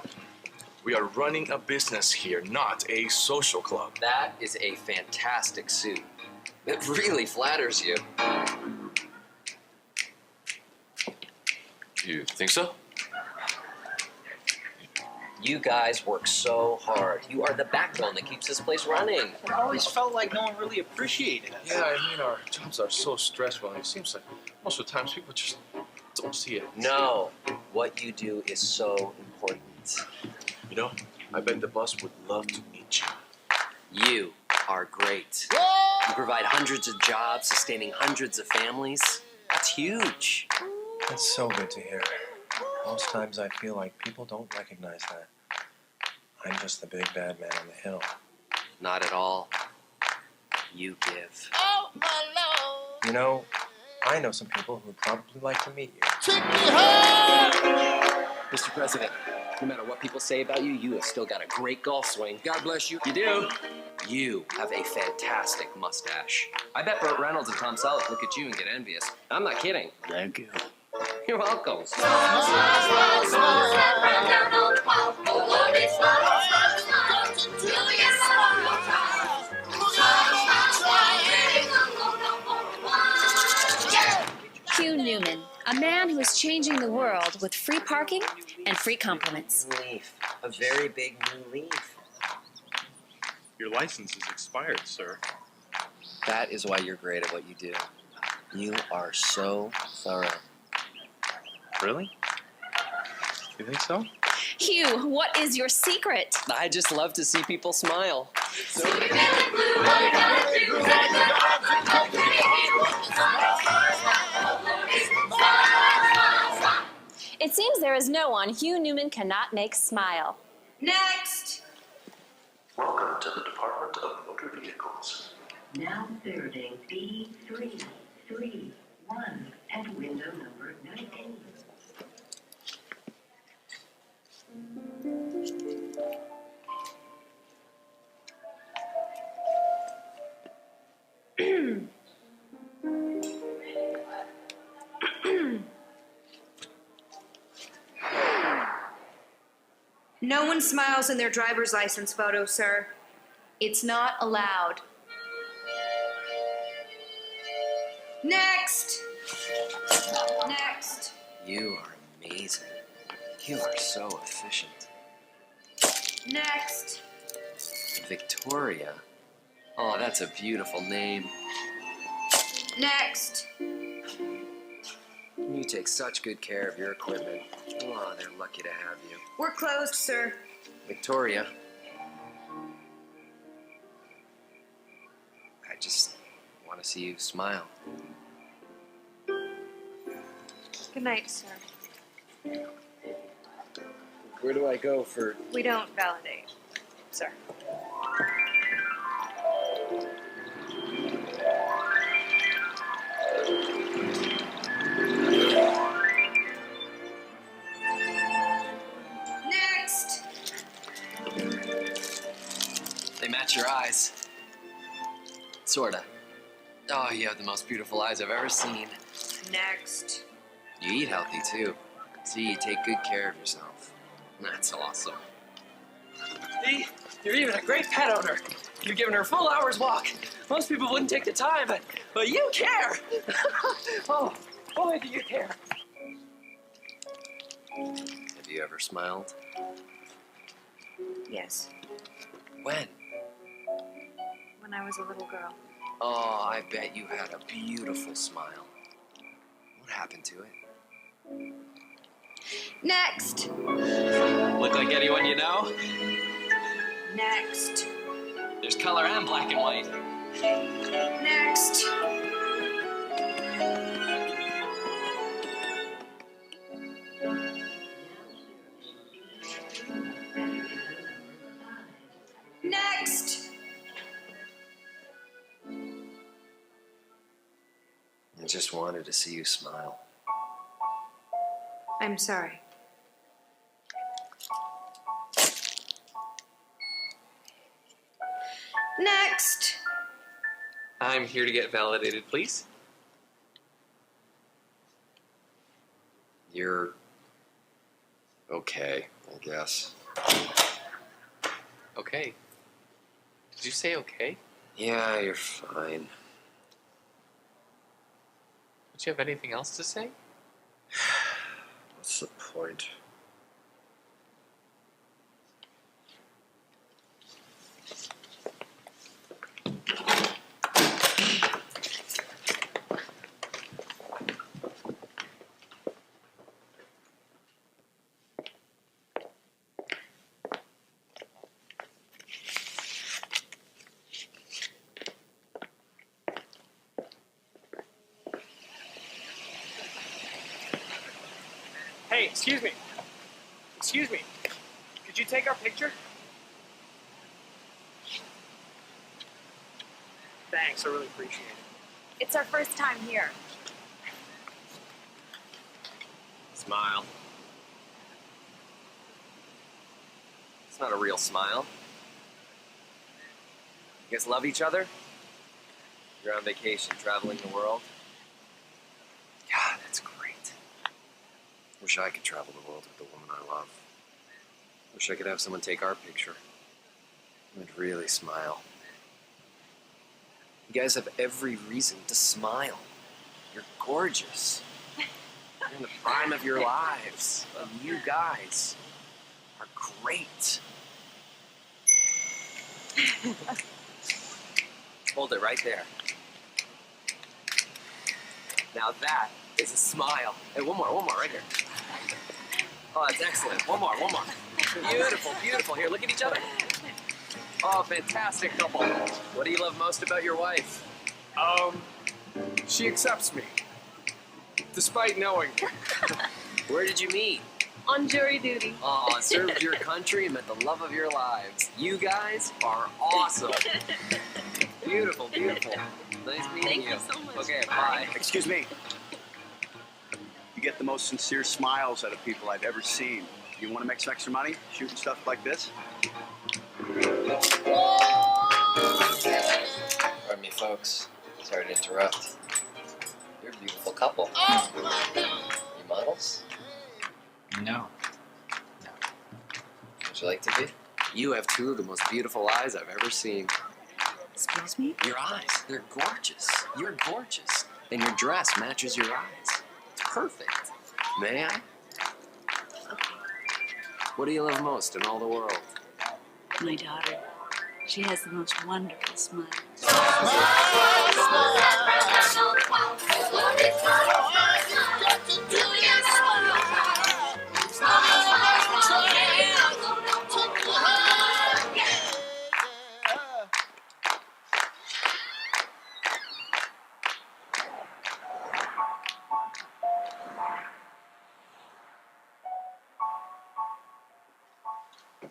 we are running a business here, not a social club. That is a fantastic suit. It really flatters you. You think so? You guys work so hard. You are the backbone that keeps this place running. It always felt like no one really appreciated us. Yeah, I mean, our jobs are so stressful, and it seems like most of the times people just don't see it. No, what you do is so important. You know, I bet the boss would love to meet you. You are great. You provide hundreds of jobs, sustaining hundreds of families. That's huge. That's so good to hear. Most times I feel like people don't recognize that. I'm just the big bad man on the hill. Not at all. You give. Oh, my Lord. You know, I know some people who'd probably like to meet you. Mr. President, no matter what people say about you, you have still got a great golf swing. God bless you. You do. You have a fantastic mustache. I bet Burt Reynolds and Tom Selleck look at you and get envious. I'm not kidding. Thank you. You're welcome. Hugh Newman, a man who is changing the world with free parking and free compliments. Leaf. A very big new leaf. Your license is expired, sir. That is why you're great at what you do. You are so thorough. Really? You think so? Hugh, what is your secret? I just love to see people smile. It seems there is no one Hugh Newman cannot make smile. Next! Welcome to the Department of Motor Vehicles. Now boarding B331 at window number 19. No one smiles in their driver's license photo, sir. It's not allowed. Next! Next! You are amazing. You are so efficient. Next! Victoria? Oh, that's a beautiful name. Next. You take such good care of your equipment. Oh, they're lucky to have you. We're closed, sir. Victoria. I just want to see you smile. Good night, sir. Where do I go for... We don't validate, sir. Next. They match your eyes. Sorta. Oh, you have the most beautiful eyes I've ever seen. Next. You eat healthy, too. See, you take good care of yourself. That's awesome. See, you're even a great pet owner. You're giving her a full hour's walk. Most people wouldn't take the time, but you care. Oh, boy, do you care. Have you ever smiled? Yes. When? When I was a little girl. Oh, I bet you had a beautiful smile. What happened to it? Next. Look like anyone you know? Next. There's color and black and white. Next. Next. I just wanted to see you smile. I'm sorry. Next. I'm here to get validated, please. You're... okay, I guess. Okay. Did you say okay? Yeah, you're fine. Don't you have anything else to say? What's the point? Hey, excuse me. Excuse me. Could you take our picture? Thanks, I really appreciate it. It's our first time here. Smile. It's not a real smile. You guys love each other? You're on vacation, traveling the world? God, that's great. Wish I could travel the world with the woman I love. Wish I could have someone take our picture. I'd really smile. You guys have every reason to smile. You're gorgeous. You're in the prime of your lives. And you guys are great. Hold it right there. Now that is a smile. Hey, one more right here. Oh, that's excellent. One more. Beautiful, beautiful. Here, look at each other. Oh, fantastic couple. What do you love most about your wife? She accepts me. Despite knowing. Where did you meet? On jury duty. Oh, served your country and met the love of your lives. You guys are awesome. Beautiful, beautiful. Nice meeting Thank you so much. Okay, bye. Excuse me. You get the most sincere smiles out of people I've ever seen. You want to make some extra money shooting stuff like this? Pardon me, folks. Sorry to interrupt. You're a beautiful couple. You models? No. Would you like to be? You have two of the most beautiful eyes I've ever seen. Excuse me? Your eyes, they're gorgeous. You're gorgeous. And your dress matches your eyes. It's perfect. May I? What do you love most in all the world? My daughter. She has the most wonderful smile.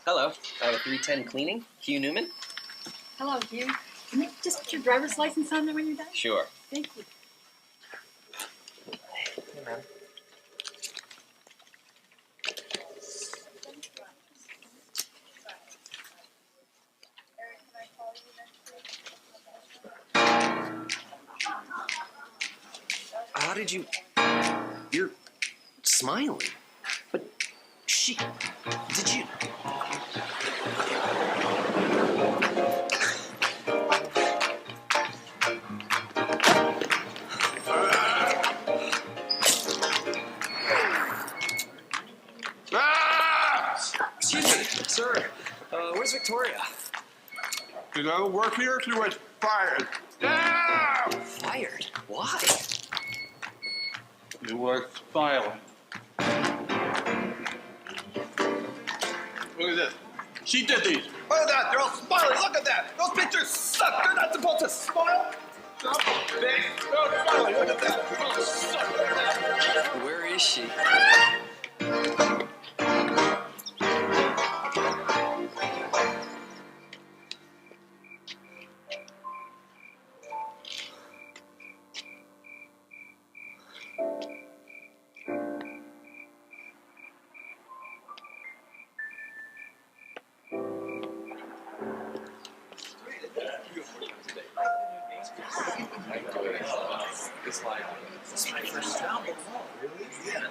Hello, 310 cleaning. Hugh Newman? Hello, Hugh. Can you just put your driver's license on there when you're done? Sure. Thank you. Hey, man. How did you... You're smiling. But she... Did you... Excuse me, sir. Where's Victoria? You know, work here, she was fired. Ah! Fired? Why? It was smiling. Look at this. She did these. Look at that. They're all smiling. Look at that. Those pictures suck. They're not supposed to smile. Stop, bitch. They're smiling. Look at that. Oh, suck. Where is she? It's my first album. Really? Yeah.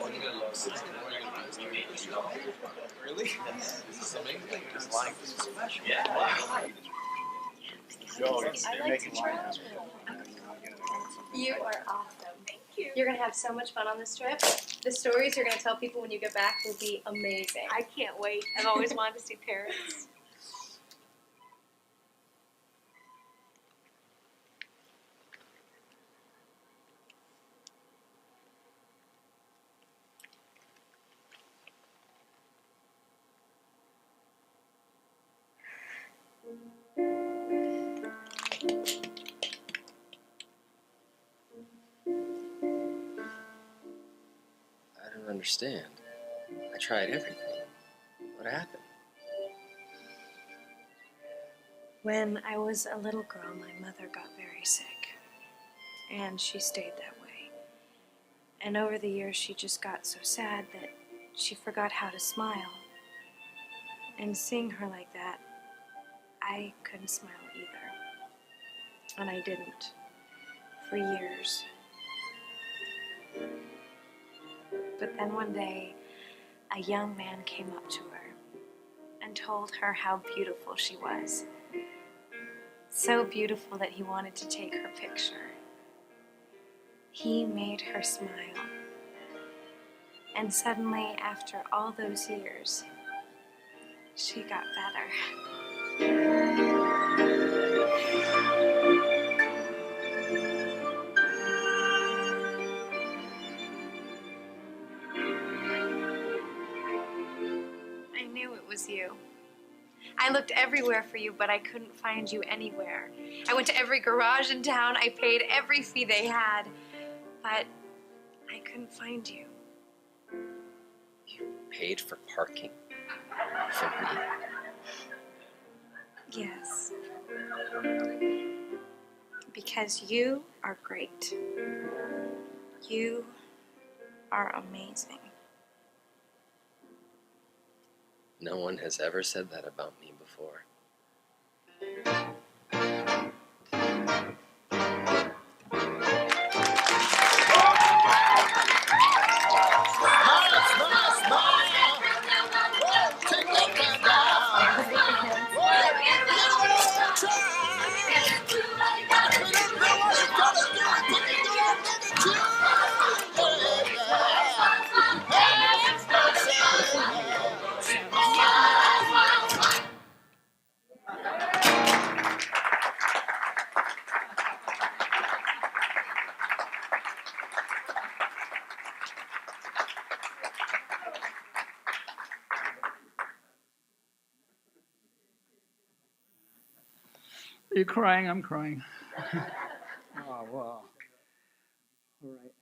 Really? This is amazing. This life is special. Yeah. Wow. I like to travel. You are awesome. Thank you. You're going to have so much fun on this trip. The stories you're going to tell people when you get back will be amazing. I can't wait. I've always wanted to see Paris. I don't understand. I tried everything. What happened? When I was a little girl, my mother got very sick, and she stayed that way. And over the years, she just got so sad that she forgot how to smile. And seeing her like that, I couldn't smile either. And I didn't for years. But then one day, a young man came up to her and told her how beautiful she was. So beautiful that he wanted to take her picture. He made her smile. And suddenly, after all those years, she got better. I knew it was you. I looked everywhere for you, but I couldn't find you anywhere. I went to every garage in town. I paid every fee they had, but I couldn't find you. You paid for parking? For me? Yes. Because you are great. You are amazing. No one has ever said that about me before. Are you crying? I'm crying. Oh, wow. All right.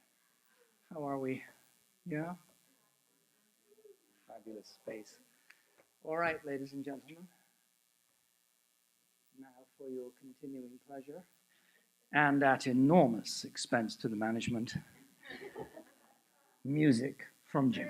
How are we? Yeah? Fabulous space. All right, ladies and gentlemen. Now for your continuing pleasure, and at enormous expense to the management, music from Jim.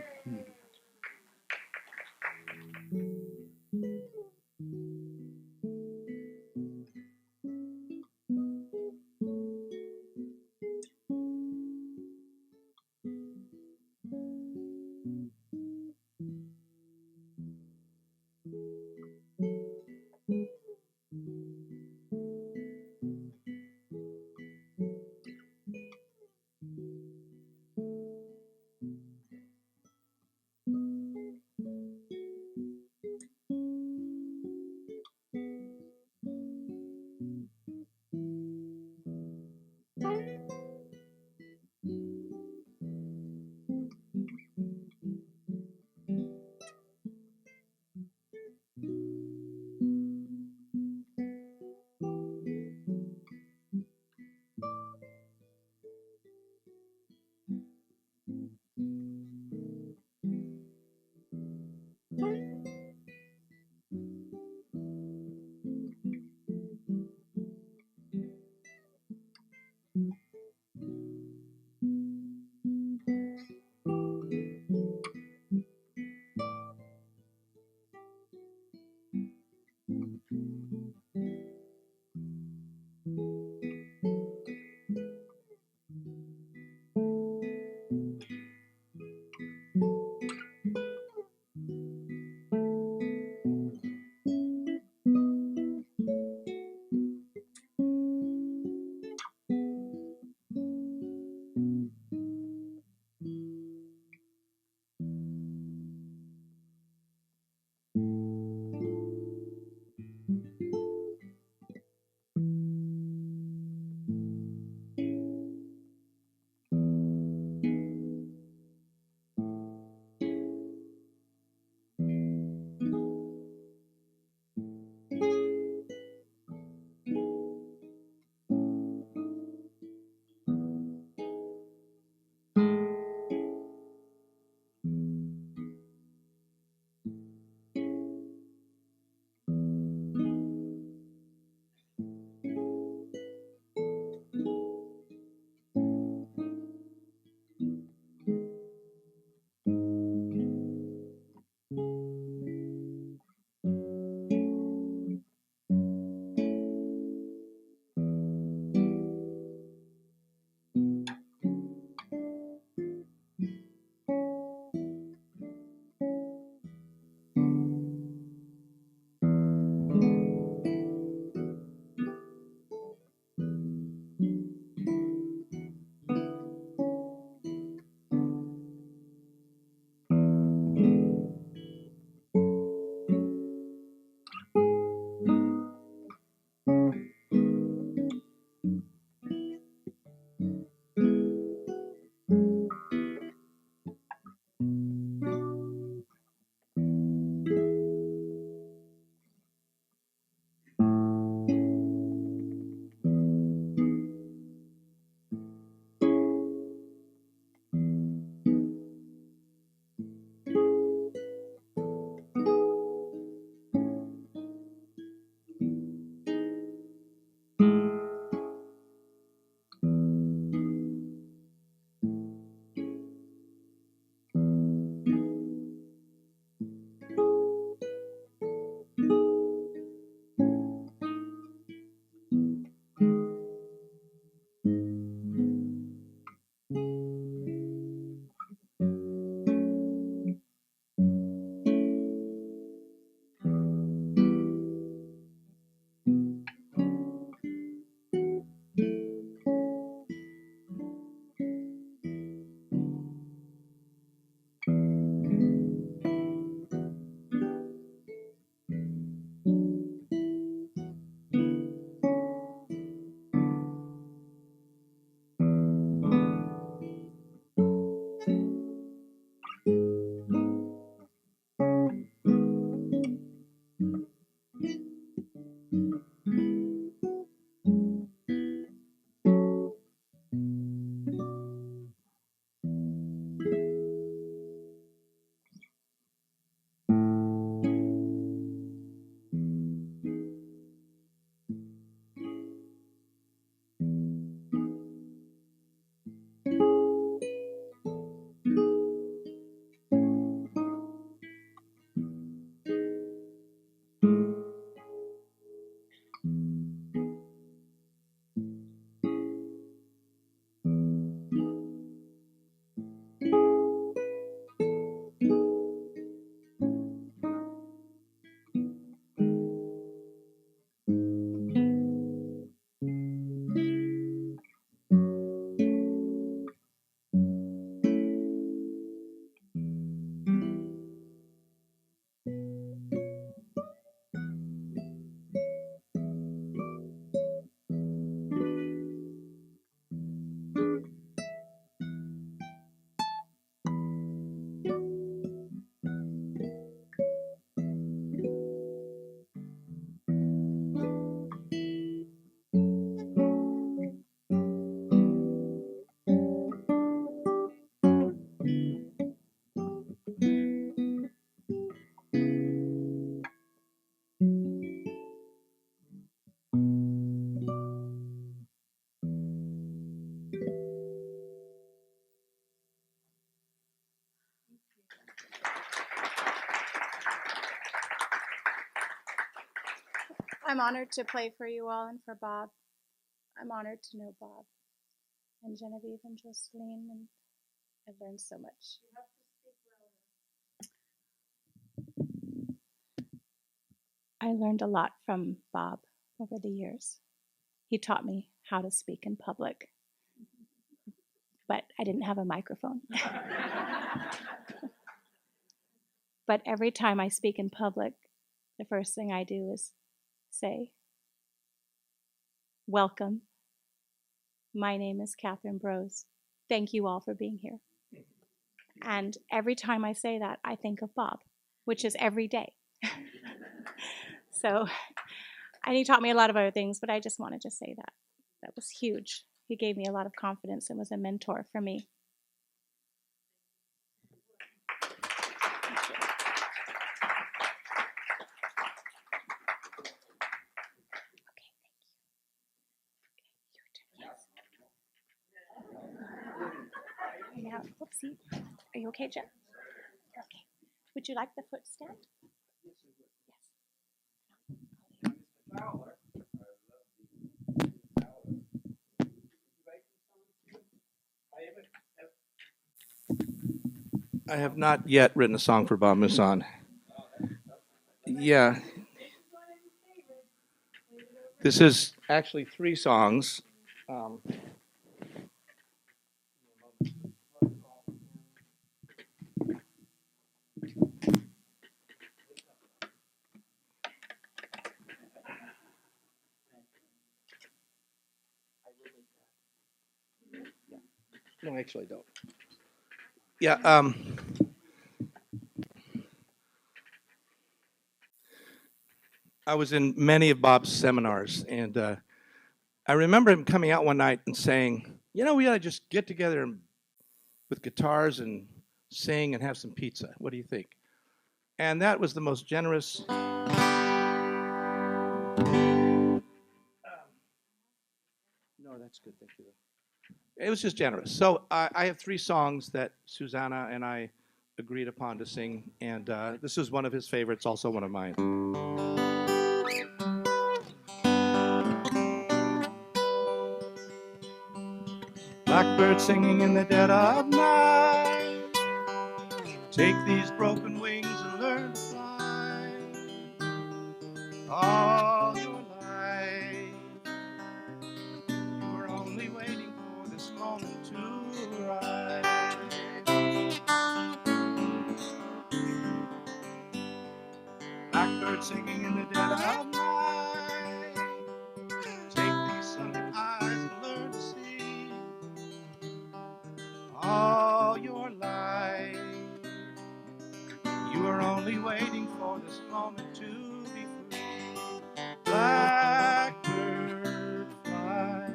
I'm honored to play for you all and for Bob. I'm honored to know Bob and Genevieve and Jocelyne, and I've learned so much. I learned a lot from Bob over the years. He taught me how to speak in public, but I didn't have a microphone. But every time I speak in public, the first thing I do is say, "Welcome. My name is Catherine Brose. Thank you all for being here." And every time I say that, I think of Bob, which is every day. So, and he taught me a lot of other things, but I just wanted to say that. That was huge. He gave me a lot of confidence and was a mentor for me. Now, whoopsie. Are you okay, Jeff? You're okay. Would you like the foot stand? I have not yet written a song for Bob Muson. Yeah. This is actually 3 songs. No, actually, I don't. Yeah. I was in many of Bob's seminars, and I remember him coming out one night and saying, "You know, we ought to just get together with guitars and sing and have some pizza. What do you think?" And that was the most generous. No, that's good. Thank you. It was just generous. So I have 3 songs that Susanna and I agreed upon to sing, and this is one of his favorites, also one of mine. Blackbird singing in the dead of night, take these broken wings and learn to fly. All your life, you were only waiting for this moment to arrive. Blackbird singing in the dead of night, take these sunken eyes and learn to see. All your life, you were only waiting for this moment to be free. Blackbird fly,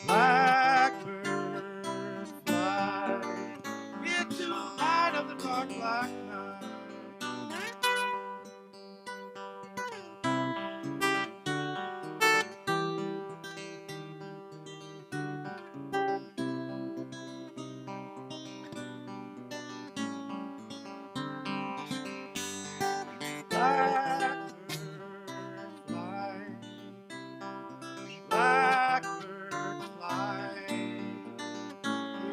blackbird fly, into the light of the dark black night. Blackbird fly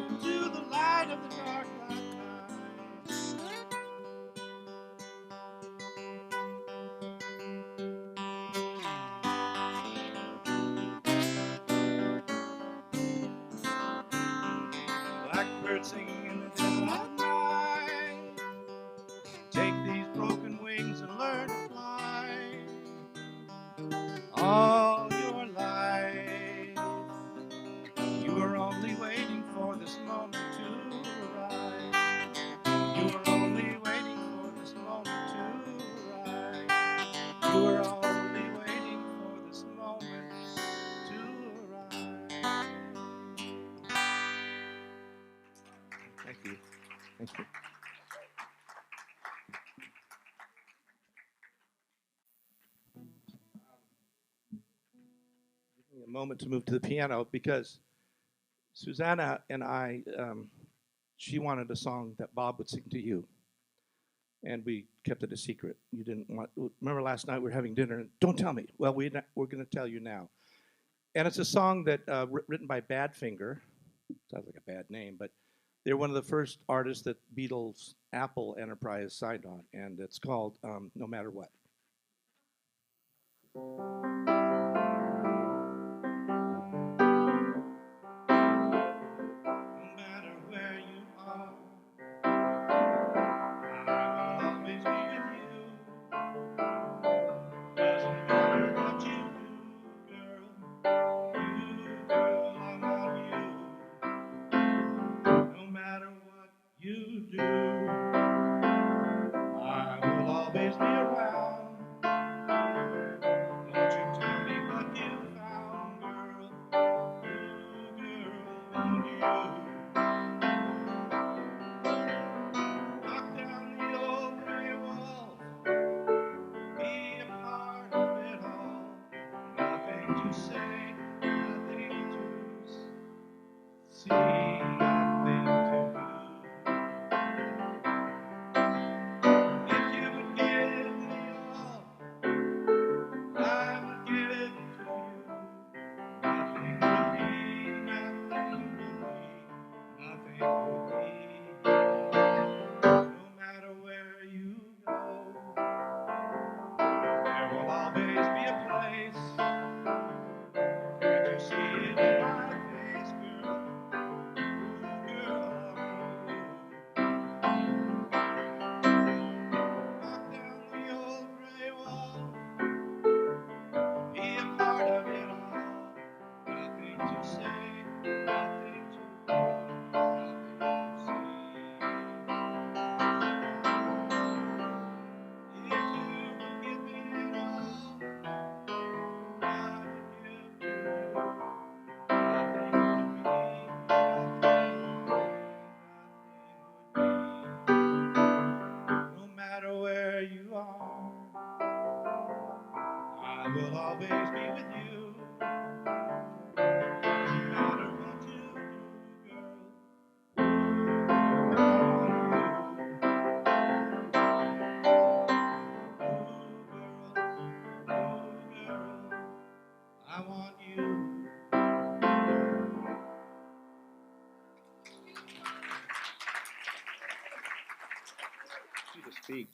into the light of the dark black night. Blackbird singing in the dead of night, take these broken wings and learn to fly. All your life, you were only waiting for this moment to arrive. You were only waiting for this moment to arrive. You were only waiting for this moment to arrive. Thank you. Thank you. Give me a moment to move to the piano because Susanna and I, she wanted a song that Bob would sing to you. and we kept it a secret. You didn't want. Remember last night we were having dinner. And, don't tell me. Well, we're going to tell you now. And it's a song that written by Badfinger. Sounds like a bad name, but they're one of the first artists that Beatles Apple Enterprise signed on, and it's called No Matter What.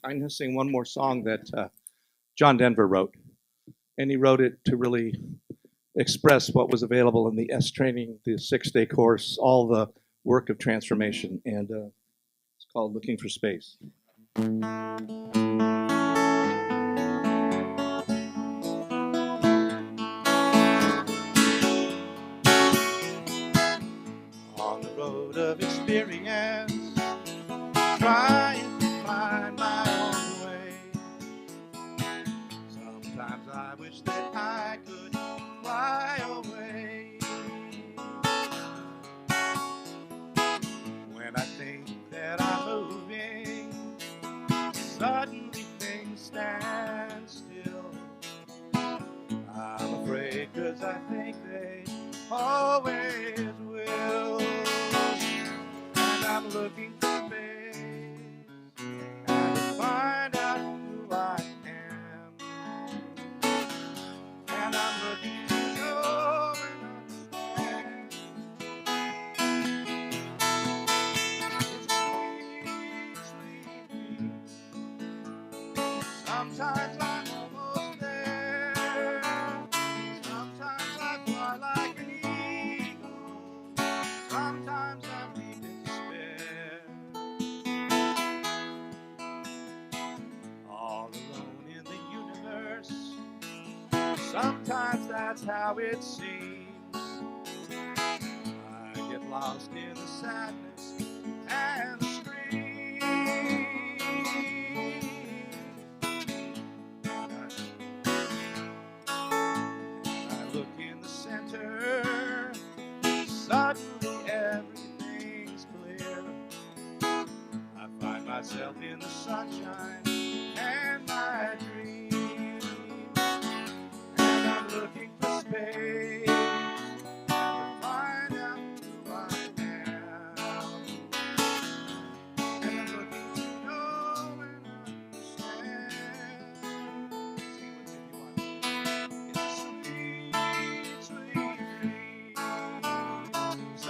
I'm going to sing one more song that John Denver wrote. And he wrote it to really express what was available in the S training, the 6-day course, all the work of transformation. And it's called Looking for Space. On the road of experience, trying to find my own way. Sometimes I wish that I could fly away. When I think that I'm moving, suddenly things stand still. I'm afraid 'cause I think they always will. And I'm looking for space and to find out who I am. And I'm looking to know and understand. It's sweet, sweet dream. Sometimes I'm almost there. Sometimes I fly like an eagle. Sometimes I'm deep in despair. All alone in the universe. Sometimes that's how it seems. I get lost in the sadness and the screams. I look in the center. Suddenly everything's clear. I find myself in the sunshine and my dreams. And I'm looking for space to find out who I am. And I'm looking to know and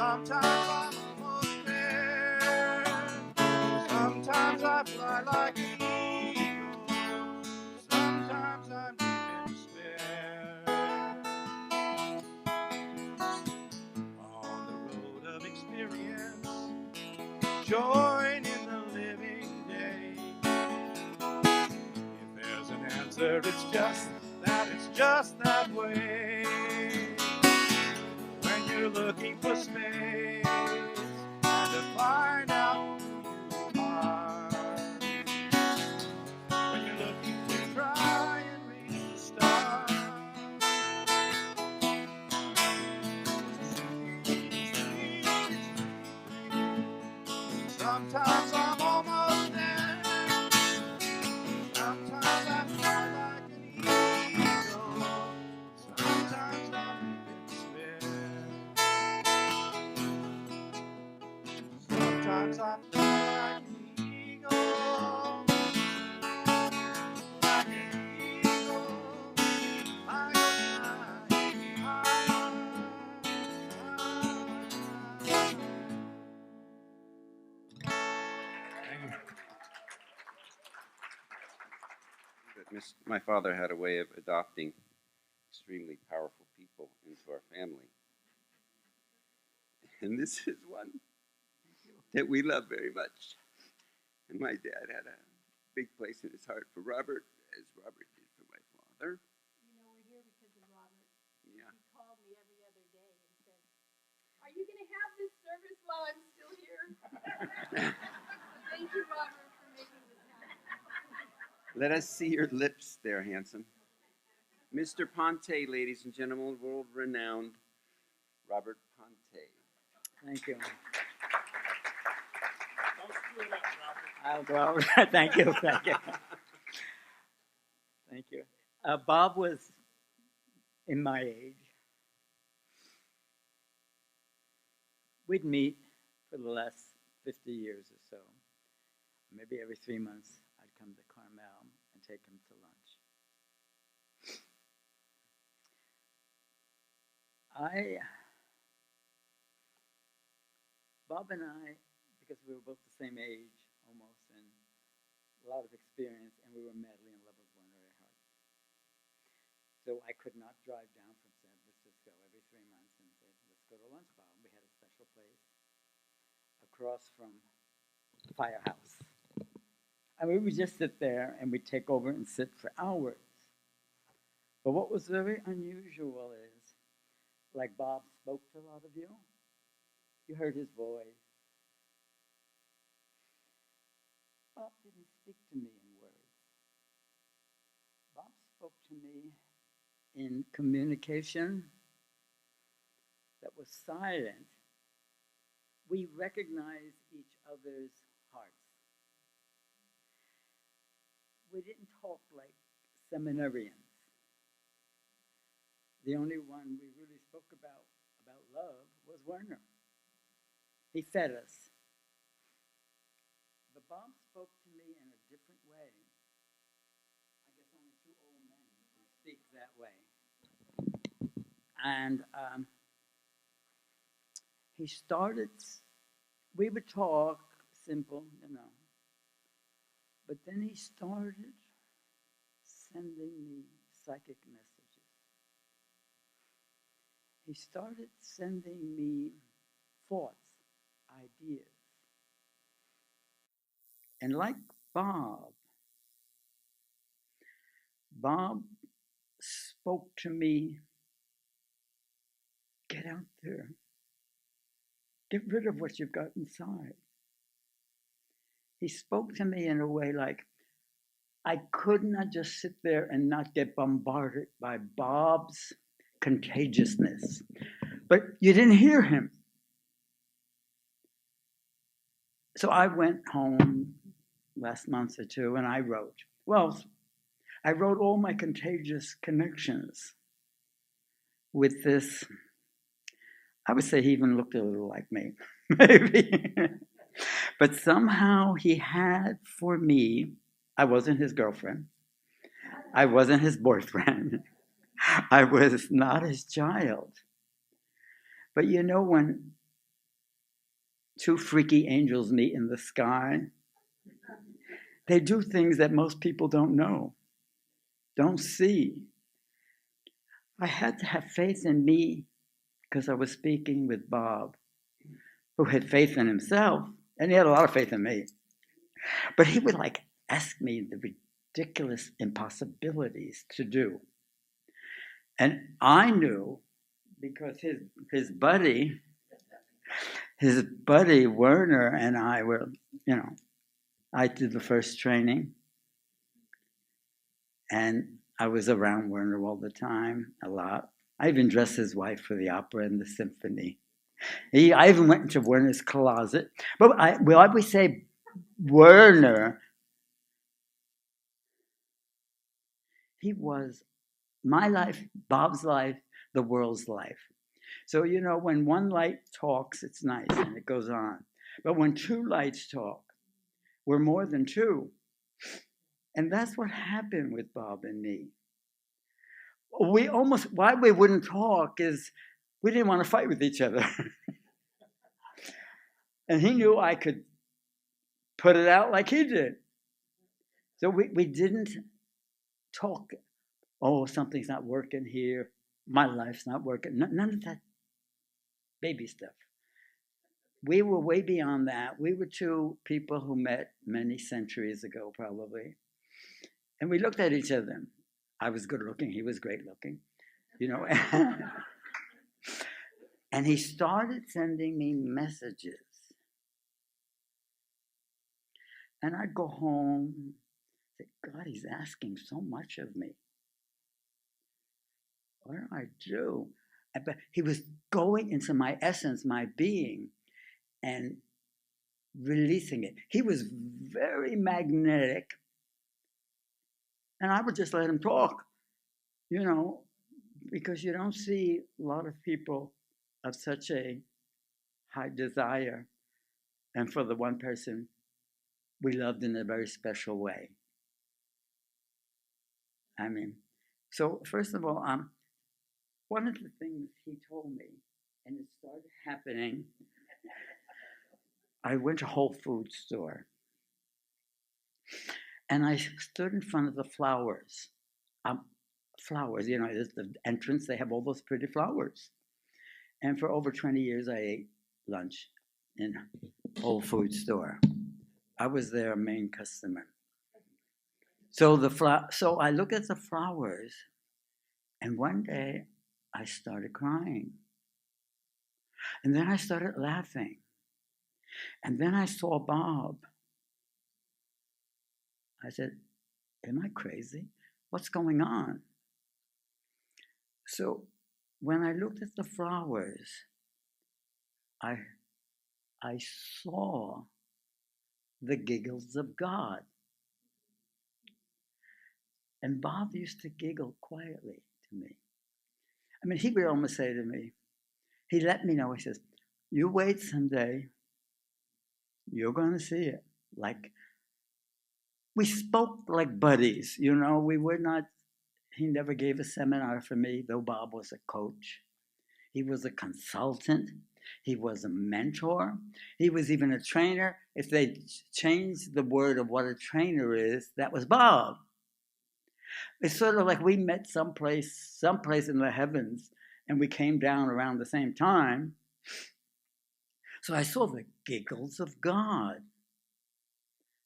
Sometimes I'm almost there. Sometimes I fly like an eagle. Sometimes I'm deep in despair. On the road of experience, join in the living day. If there's an answer, it's just that way. When you're looking for space and to find out who you are. When you're looking to try and reach the stars. Sometimes I'm almost there. Sometimes I fly like an eagle. Sometimes I'm in despair. Sometimes I fly like an eagle. Like an eagle. I go high. My father had a way of adopting extremely powerful people into our family. And this is one that we love very much. And my dad had a big place in his heart for Robert, as Robert did for my father. You know, we're here because of Robert. Yeah. He called me every other day and said, "Are you going to have this service while I'm still here?" Thank you, Robert, for making this happen. Let us see your lips there, handsome. Mr. Ponte, ladies and gentlemen, world-renowned Robert Ponte. Thank you. Don't screw it up, Robert. I'll go over. Thank you. Thank you. Thank you. Bob was in my age. We'd meet for the last 50 years or so. Maybe every 3 months, I'd come to Carmel and take him to lunch. Bob and I, because we were both the same age almost, and a lot of experience, and we were madly in love with one another. So I could not drive down from San Francisco every 3 months and say, let's go to lunch, Bob. We had a special place across from the firehouse. And we would just sit there and we'd take over and sit for hours. But what was very unusual is, like Bob spoke to a lot of you, you heard his voice. Bob didn't speak to me in words. Bob spoke to me in communication that was silent. We recognized each other's hearts. We didn't talk like seminarians. The only one we really spoke about love was Werner. He fed us. But Bob spoke to me in a different way. I guess only two old men who speak that way. And he started, we would talk simple, you know. But then he started sending me psychic messages. He started sending me thoughts, ideas. And like Bob spoke to me, get out there. Get rid of what you've got inside. He spoke to me in a way like, I could not just sit there and not get bombarded by Bob's contagiousness. But you didn't hear him. So I went home last month or two and I wrote. Well, I wrote all my contagious connections with this. I would say he even looked a little like me, maybe. But somehow he had for me, I wasn't his girlfriend. I wasn't his boyfriend. I was not his child. But you know, when two freaky angels meet in the sky. They do things that most people don't know, don't see. I had to have faith in me because I was speaking with Bob, who had faith in himself, and he had a lot of faith in me. But he would like ask me the ridiculous impossibilities to do. And I knew, because his buddy Werner and I were, I did the first training, and I was around Werner all the time, a lot. I even dressed his wife for the opera and the symphony. I even went into Werner's closet. But I would say Werner, he was my life, Bob's life, the world's life. So, when one light talks, it's nice and it goes on. But when two lights talk, we're more than two. And that's what happened with Bob and me. Why we wouldn't talk is we didn't want to fight with each other. And he knew I could put it out like he did. So we didn't talk, oh, something's not working here, my life's not working. None of that baby stuff. We were way beyond that. We were two people who met many centuries ago, probably. And we looked at each other. I was good looking, he was great looking, And he started sending me messages. And I'd go home and say, God, he's asking so much of me. What do I do? But he was going into my essence, my being, and releasing it. He was very magnetic. And I would just let him talk, because you don't see a lot of people of such a high desire. And for the one person we loved in a very special way. So first of all, one of the things he told me, and it started happening, I went to Whole Foods store. And I stood in front of the flowers. Flowers, there's the entrance, they have all those pretty flowers. And for over 20 years, I ate lunch in Whole Foods store. I was their main customer. So I look at the flowers, and one day I started crying. And then I started laughing. And then I saw Bob. I said, am I crazy? What's going on? So when I looked at the flowers, I saw the giggles of God. And Bob used to giggle quietly to me. He would almost say to me, he let me know, he says, you wait someday, you're going to see it. Like, we spoke like buddies, we were not, he never gave a seminar for me, though Bob was a coach. He was a consultant. He was a mentor. He was even a trainer. If they changed the word of what a trainer is, that was Bob. It's sort of like we met someplace in the heavens, and we came down around the same time. So I saw the giggles of God.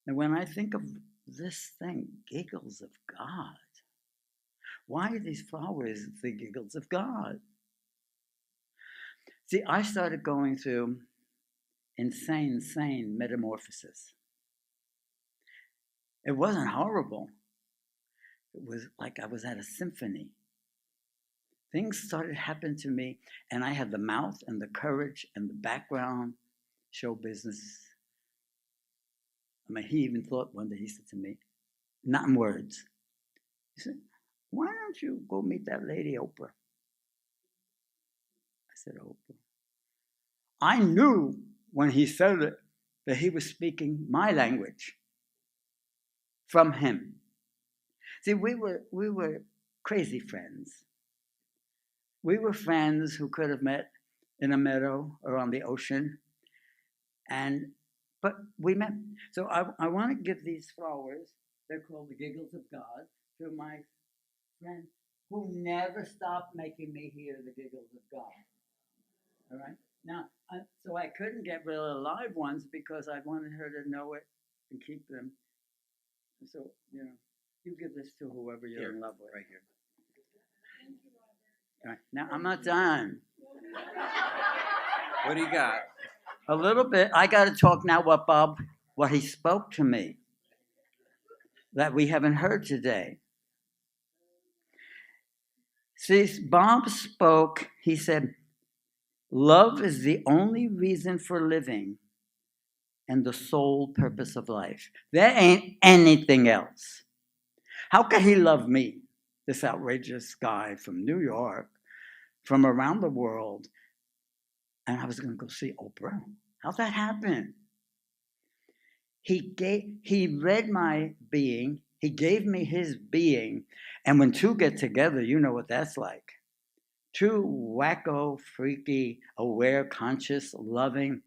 And when I think of this thing, giggles of God, why are these flowers the giggles of God? See, I started going through insane metamorphosis. It wasn't horrible. It was like I was at a symphony. Things started happening to me, and I had the mouth and the courage and the background, show business. He even thought one day, he said to me, not in words, he said, why don't you go meet that lady, Oprah? I said, Oprah. I knew when he said it that he was speaking my language from him. See, we were crazy friends. We were friends who could have met in a meadow or on the ocean. But we met. So I want to give these flowers. They're called the Giggles of God to my friend who never stopped making me hear the giggles of God. All right. Now, so I couldn't get rid of the live ones because I wanted her to know it and keep them. So you give this to whoever you're in love with. Right here. All right. Now I'm not done. What do you got? A little bit. I got to talk now what he spoke to me that we haven't heard today. See, Bob spoke, he said, love is the only reason for living and the sole purpose of life. There ain't anything else. How could he love me, this outrageous guy from New York, from around the world, and I was going to go see Oprah? How'd that happen? He read my being. He gave me his being. And when two get together, you know what that's like. Two wacko, freaky, aware, conscious, loving,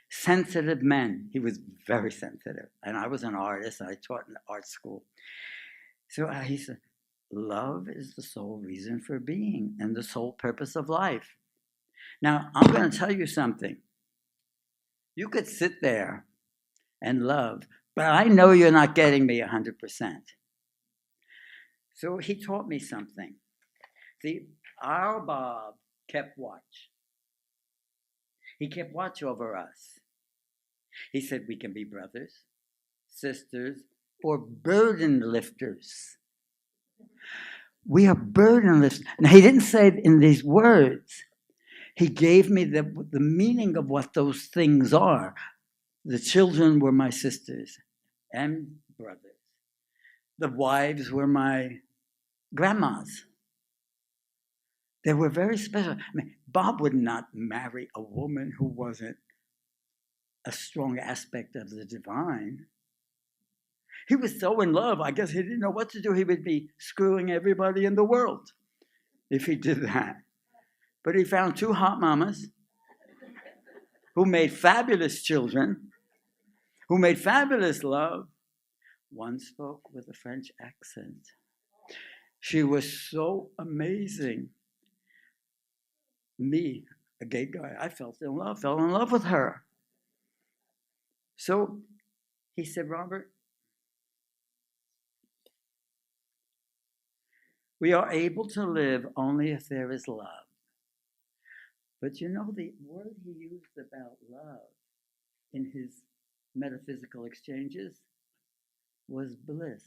sensitive men. He was very sensitive. And I was an artist. I taught in art school. So he said, love is the sole reason for being and the sole purpose of life. Now, I'm going to tell you something. You could sit there and love, but I know you're not getting me 100%. So he taught me something. See, our Bob kept watch. He kept watch over us. He said we can be brothers, sisters, or burden lifters. We are burden lifters. Now, he didn't say it in these words. He gave me the meaning of what those things are. The children were my sisters and brothers. The wives were my grandmas. They were very special. I mean, Bob would not marry a woman who wasn't a strong aspect of the divine. He was so in love, I guess he didn't know what to do. He would be screwing everybody in the world if he did that. But he found two hot mamas who made fabulous children, who made fabulous love. One spoke with a French accent. She was so amazing. Me, a gay guy, I fell in love with her. So he said, Robert, we are able to live only if there is love. But you know, the word he used about love in his metaphysical exchanges was bliss.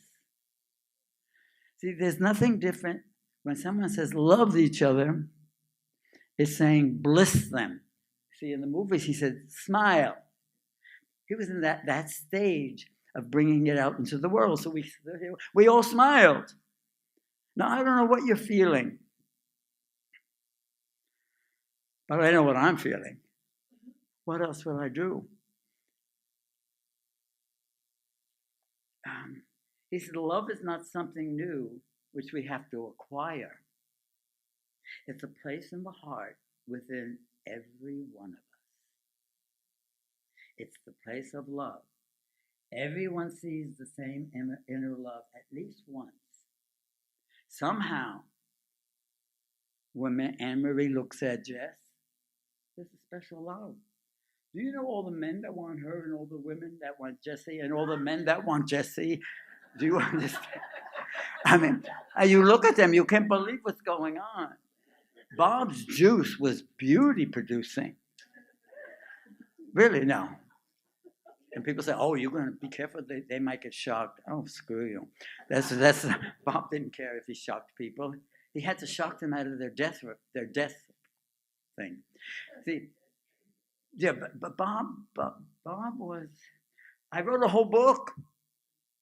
See, there's nothing different when someone says love each other, it's saying bliss them. See, in the movies, he said smile. He was in that stage of bringing it out into the world. So we all smiled. Now, I don't know what you're feeling, but I know what I'm feeling. What else will I do? He said, love is not something new which we have to acquire. It's a place in the heart within every one of us. It's the place of love. Everyone sees the same inner love at least once. Somehow, when Annemarie looks at Jess, there's a special love. Do you know all the men that want her and all the women that want Jessie and all the men that want Jessie? Do you understand? I mean, you look at them, you can't believe what's going on. Bob's juice was beauty producing. Really, no. And people say, oh, you're going to be careful, they might get shocked. Oh, screw you. That's Bob didn't care if he shocked people. He had to shock them out of their death thing. See, yeah, but Bob was, I wrote a whole book.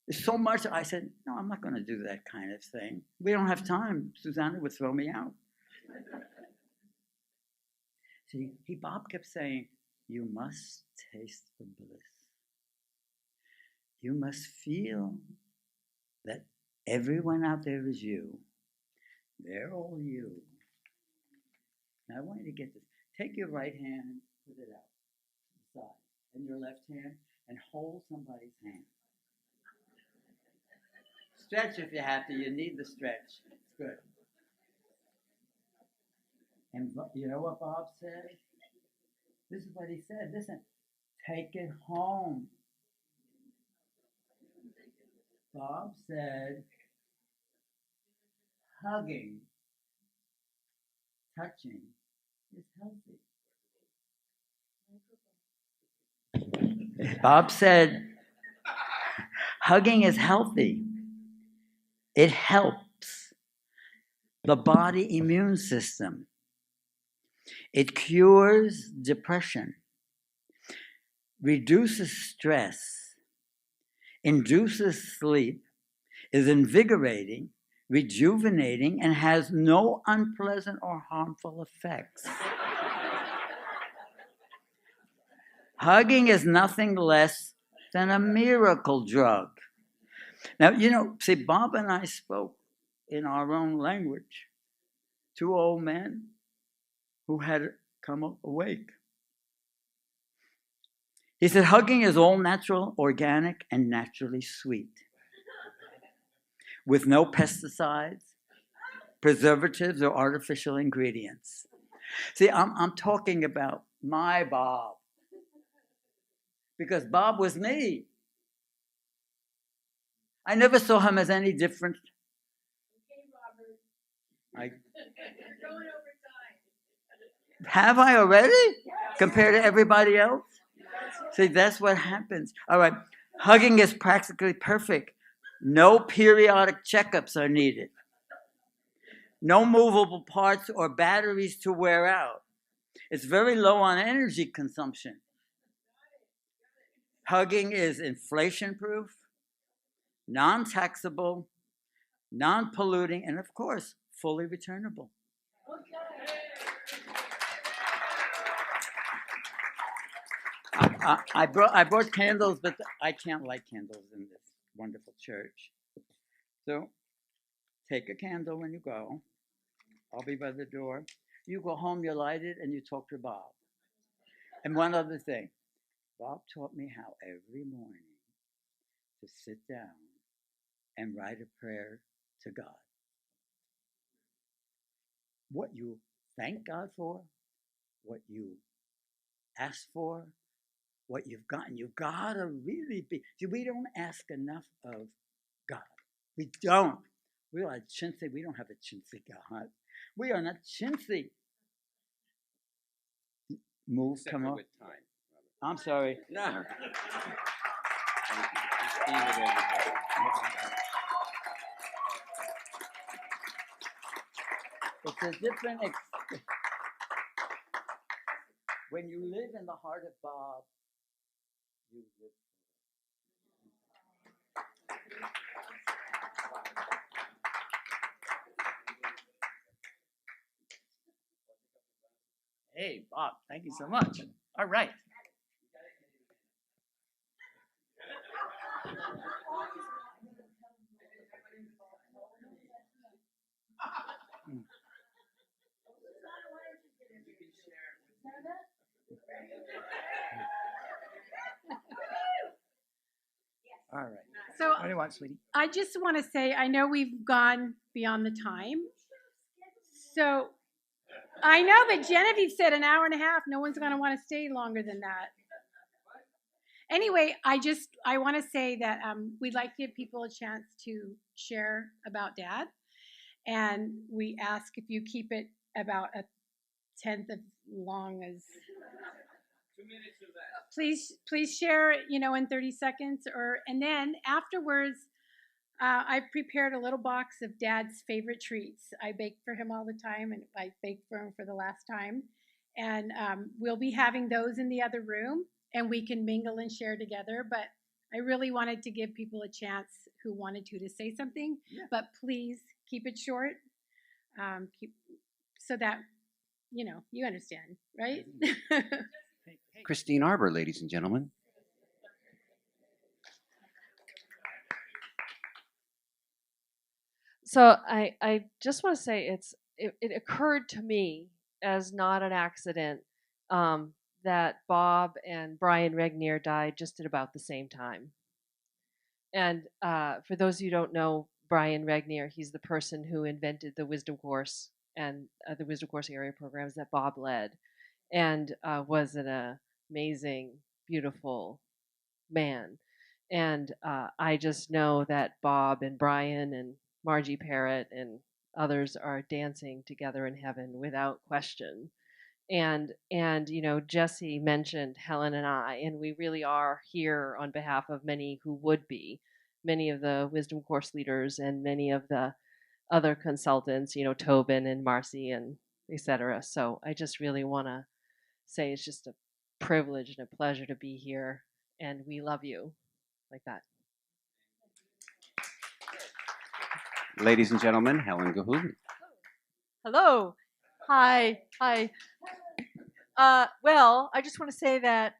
There's so much. I said, no, I'm not going to do that kind of thing. We don't have time. Susanna would throw me out. See, Bob kept saying, you must taste the bliss. You must feel that everyone out there is you. They're all you. Now I want you to get this. Take your right hand, put it out to the side. in your left hand and hold somebody's hand. Stretch if you have to. You need the stretch. It's good. And you know what Bob said? This is what he said. Listen, take it home. Bob said, hugging, touching is healthy. Bob said, hugging is healthy. It helps the body immune system. It cures depression, reduces stress, induces sleep, is invigorating, rejuvenating, and has no unpleasant or harmful effects. Hugging is nothing less than a miracle drug. Now, you know, see, Bob and I spoke in our own language. Two old men who had come awake. He said, hugging is all natural, organic, and naturally sweet, with no pesticides, preservatives, or artificial ingredients. See, I'm talking about my Bob, because Bob was me. I never saw him as any different. Have I already? Compared to everybody else? See, that's what happens. All right, hugging is practically perfect. No periodic checkups are needed. No movable parts or batteries to wear out. It's very low on energy consumption. Hugging is inflation-proof, non-taxable, non-polluting, and of course, fully returnable. I brought candles, but I can't light candles in this wonderful church. So take a candle when you go. I'll be by the door. You go home, you light it, and you talk to Bob. And one other thing. Bob taught me how every morning to sit down and write a prayer to God. What you thank God for, what you ask for, what you've gotten. You gotta really be. See, we don't ask enough of God. We don't. We're like chintzy. We don't have a chintzy God. We are not chintzy. Move, Except come on. with time. I'm sorry. No. It's a different when you live in the heart of Bob, you live. Hey, Bob, thank you so much. All right. All right. So What do you want, sweetie? I just want to say, I know we've gone beyond the time. So I know, but Genevieve said an hour and a half. No one's going to want to stay longer than that. Anyway, I want to say that we'd like to give people a chance to share about Dad. And we ask if you keep it about a tenth as long as... 2 minutes of that. Please share, in 30 seconds. And then afterwards, I've prepared a little box of Dad's favorite treats. I bake for him all the time, and I baked for him for the last time. And we'll be having those in the other room, and we can mingle and share together. But I really wanted to give people a chance who wanted to say something. Yeah. But please keep it short, so that, you understand, right? Christine Arbor, ladies and gentlemen. So I just want to say it occurred to me as not an accident that Bob and Brian Regnier died just at about the same time. And for those of you who don't know Brian Regnier, he's the person who invented the Wisdom Course and the Wisdom Course area programs that Bob led, and was an amazing, beautiful man. And I just know that Bob and Brian and Margie Parrott and others are dancing together in heaven without question. And you know, Jesse mentioned Helen and I, and we really are here on behalf of many who would be, many of the Wisdom Course leaders and many of the other consultants, you know, Tobin and Marcy and etc. So I just really want to say it's just a privilege and a pleasure to be here, and we love you like that. Ladies and gentlemen, Helen Gahuli. Hello. Hi. Well, I just want to say that,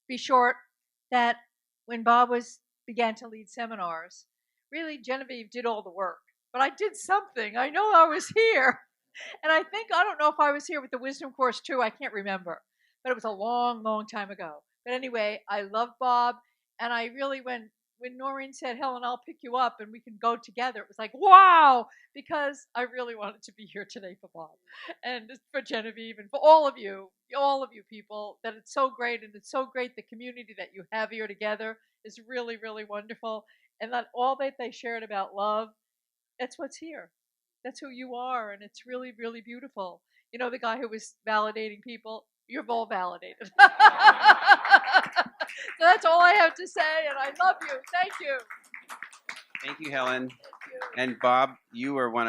be short, that when Bob began to lead seminars, really Genevieve did all the work. But I did something. I know I was here. And I don't know if I was here with the Wisdom Course too. I can't remember. But it was a long, long time ago. But anyway, I love Bob. And I really, when Noreen said, Helen, I'll pick you up and we can go together, it was like, wow, because I really wanted to be here today for Bob and for Genevieve and for all of you people, that it's so great. And it's so great the community that you have here together is really, really wonderful. And that all that they shared about love, that's what's here. That's who you are. And it's really, really beautiful. You know, the guy who was validating people, you've all validated. So that's all I have to say, and I love you. Thank you. Thank you, Helen. And Bob, you are one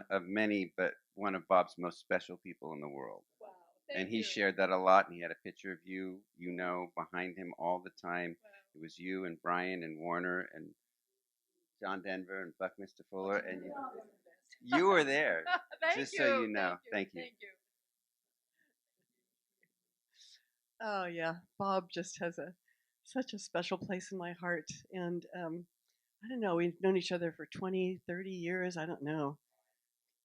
of many, but one of Bob's most special people in the world. Wow, and he shared that a lot, and he had a picture of you, you know, behind him all the time. Wow. It was you and Brian and Warner and John Denver and Buckminster Fuller, and you were there. Just so you know. Thank you. Oh yeah, Bob just has such a special place in my heart. And I don't know, we've known each other for 20, 30 years, I don't know.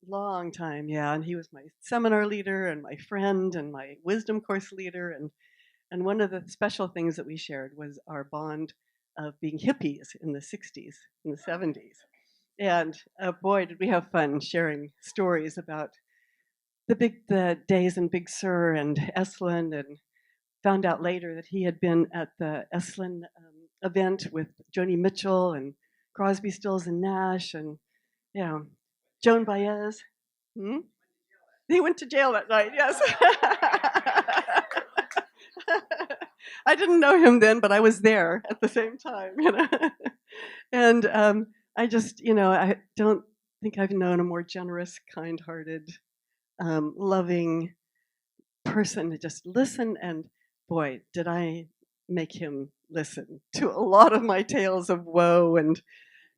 Long time, yeah. And he was my seminar leader and my friend and my Wisdom Course leader. And one of the special things that we shared was our bond of being hippies in the 60s, in the 70s. And boy, did we have fun sharing stories about the days in Big Sur and Esalen, and found out later that he had been at the Esalen event with Joni Mitchell and Crosby, Stills and Nash and, you know, Joan Baez. He went to jail that night, yes. I didn't know him then, but I was there at the same time, you know. And I just, you know, I don't think I've known a more generous, kind-hearted, loving person to just listen. And boy, did I make him listen to a lot of my tales of woe.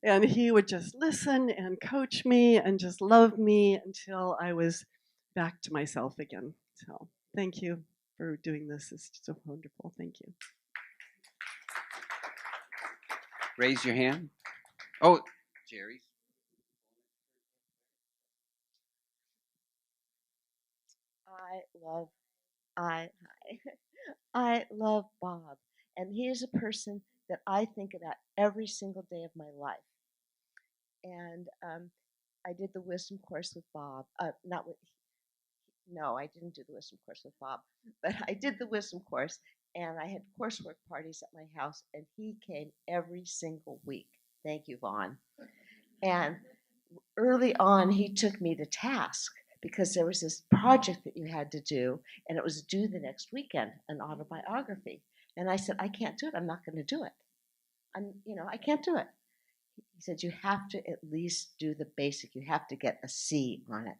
And he would just listen and coach me and just love me until I was back to myself again. So thank you for doing this. It's so wonderful. Thank you. Raise your hand. Oh, Jerry's. I love Bob, and he is a person that I think about every single day of my life. And I did the Wisdom Course with Bob. No, I didn't do the Wisdom Course with Bob, but I did the Wisdom Course, and I had coursework parties at my house, and he came every single week. Thank you, Vaughn. And early on, he took me to task because there was this project that you had to do, and it was due the next weekend, an autobiography. And I said, I can't do it. I'm not going to do it. I can't do it. He said, you have to at least do the basic. You have to get a C on it.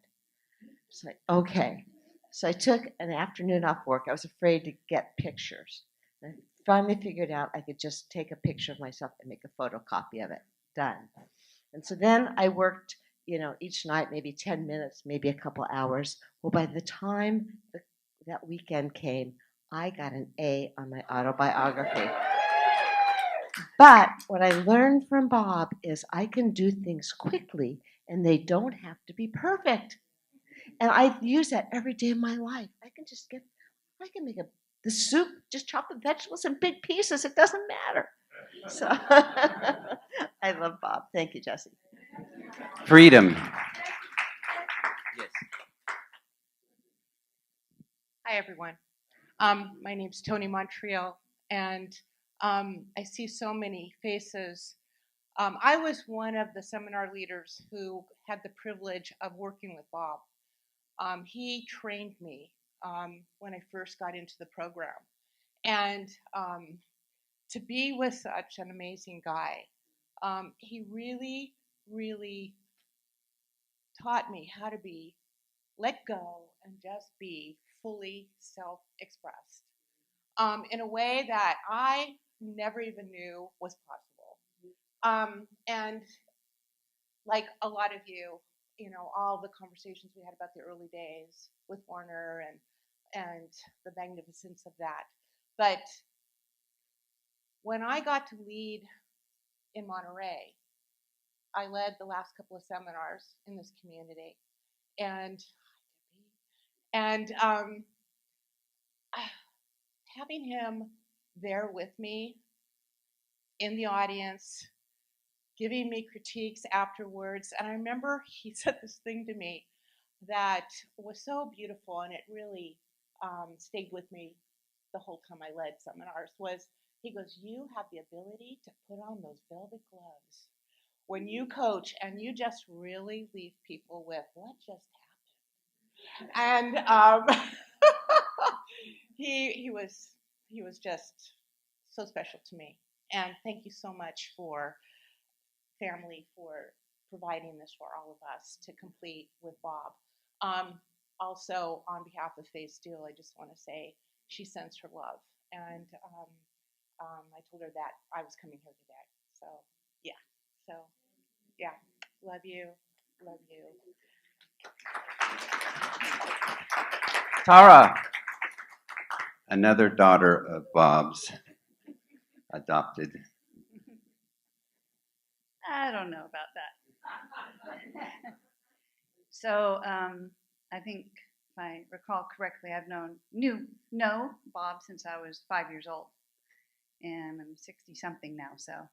It's like, okay. So I took an afternoon off work. I was afraid to get pictures. And I finally figured out I could just take a picture of myself and make a photocopy of it. Done. And so then I worked, each night, maybe 10 minutes, maybe a couple hours. Well, by the time that weekend came, I got an A on my autobiography. But what I learned from Bob is I can do things quickly, and they don't have to be perfect. And I use that every day of my life. I can make The soup, just chop the vegetables in big pieces. It doesn't matter. So I love Bob. Thank you, Jessie. Freedom. Hi, everyone. My name's Tony Montreal, and I see so many faces. I was one of the seminar leaders who had the privilege of working with Bob. He trained me when I first got into the program. And to be with such an amazing guy, he really, really taught me how to let go and just be fully self-expressed in a way that I never even knew was possible. And like a lot of you, all the conversations we had about the early days with Warner and the magnificence of that. But when I got to lead in Monterey, I led the last couple of seminars in this community, and having him there with me in the audience, giving me critiques afterwards. And I remember he said this thing to me that was so beautiful, and it really stayed with me the whole time I led seminars, he goes, you have the ability to put on those velvet gloves when you coach, and you just really leave people with what just happened. And he was just so special to me. And thank you so much for family for providing this for all of us to complete with Bob. Also, on behalf of Faye Steele, I just want to say she sends her love. And I told her that I was coming here today. So, yeah. Love you. Love you. Tara, another daughter of Bob's, adopted. I don't know about that. So I think, if I recall correctly, I've known Bob since I was 5 years old, and I'm 60-something now, so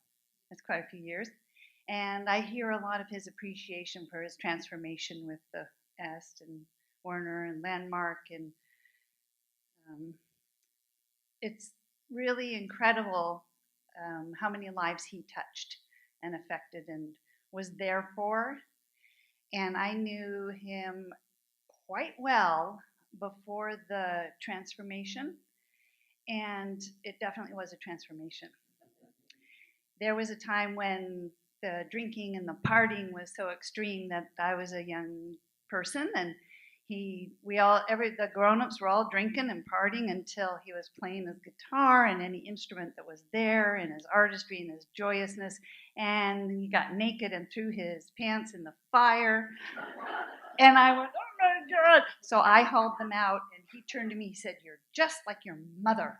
that's quite a few years. And I hear a lot of his appreciation for his transformation with the Est and Warner and Landmark, and it's really incredible how many lives he touched and affected and was there for. And I knew him quite well before the transformation, and it definitely was a transformation. There was a time when the drinking and the partying was so extreme that I was a young person, and the grown-ups were all drinking and partying until he was playing his guitar and any instrument that was there, and his artistry and his joyousness, and he got naked and threw his pants in the fire. And I went, oh my God. So I hauled them out, and he turned to me, he said, you're just like your mother.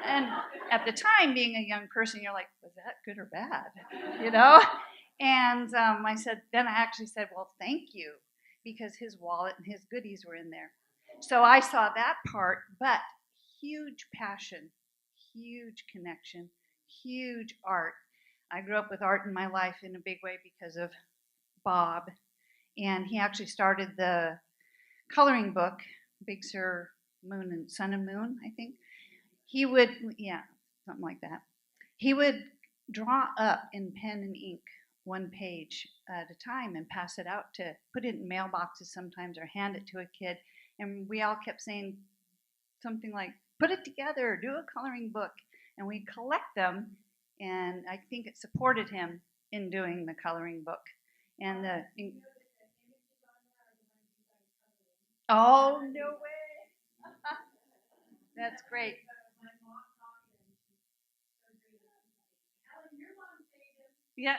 And at the time, being a young person, you're like, was that good or bad? And I actually said, well, thank you, because his wallet and his goodies were in there. So I saw that part, but huge passion, huge connection, huge art. I grew up with art in my life in a big way because of Bob, and he actually started the coloring book, Big Sur Moon and Sun and Moon, I think. He would, something like that. He would draw up in pen and ink one page at a time and pass it out to put it in mailboxes sometimes or hand it to a kid. And we all kept saying something like, put it together, do a coloring book. And we'd collect them. And I think it supported him in doing the coloring book. And oh, no way. That's great. Yeah.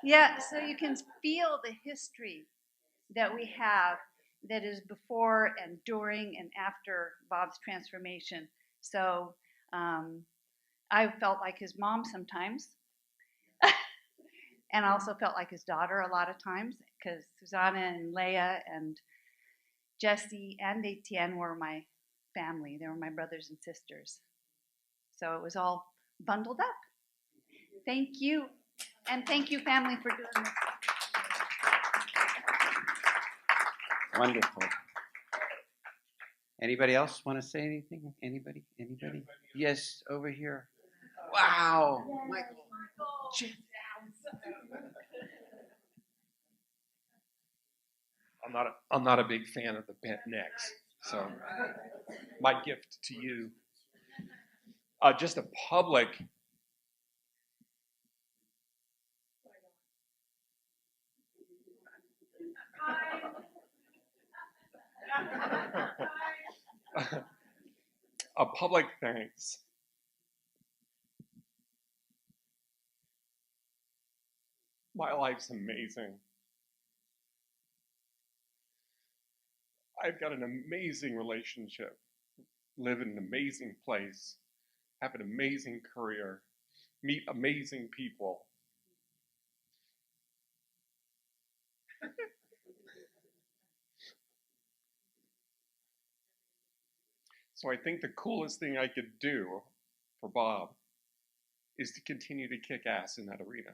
Yeah, so you can feel the history that we have that is before and during and after Bob's transformation. So I felt like his mom sometimes, and also felt like his daughter a lot of times, because Susanna and Leah and Jesse and Etienne were my family. They were my brothers and sisters. So it was all bundled up. Thank you. And thank you, family, for doing this. Wonderful. Anybody else want to say anything? Anybody? Anybody? Yes, over here. Wow. Michael. I'm not a big fan of the bent necks, so my gift to you, just a public. A public thanks. My life's amazing. I've got an amazing relationship, live in an amazing place, have an amazing career, meet amazing people. So I think the coolest thing I could do for Bob is to continue to kick ass in that arena.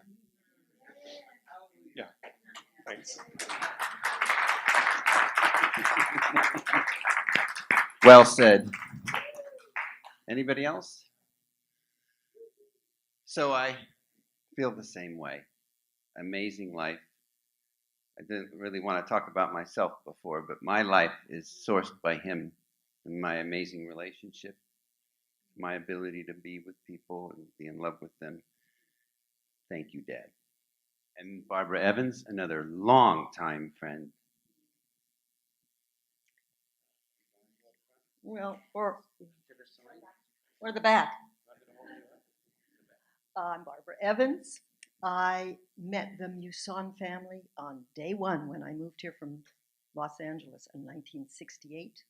Yeah, thanks. Well said. Anybody else? So I feel the same way. Amazing life. I didn't really want to talk about myself before, but my life is sourced by him and my amazing relationship, my ability to be with people and be in love with them. Thank you, Dad. And Barbara Evans, another long-time friend. Well, or the back. I'm Barbara Evans. I met the Muson family on day one when I moved here from Los Angeles in 1968.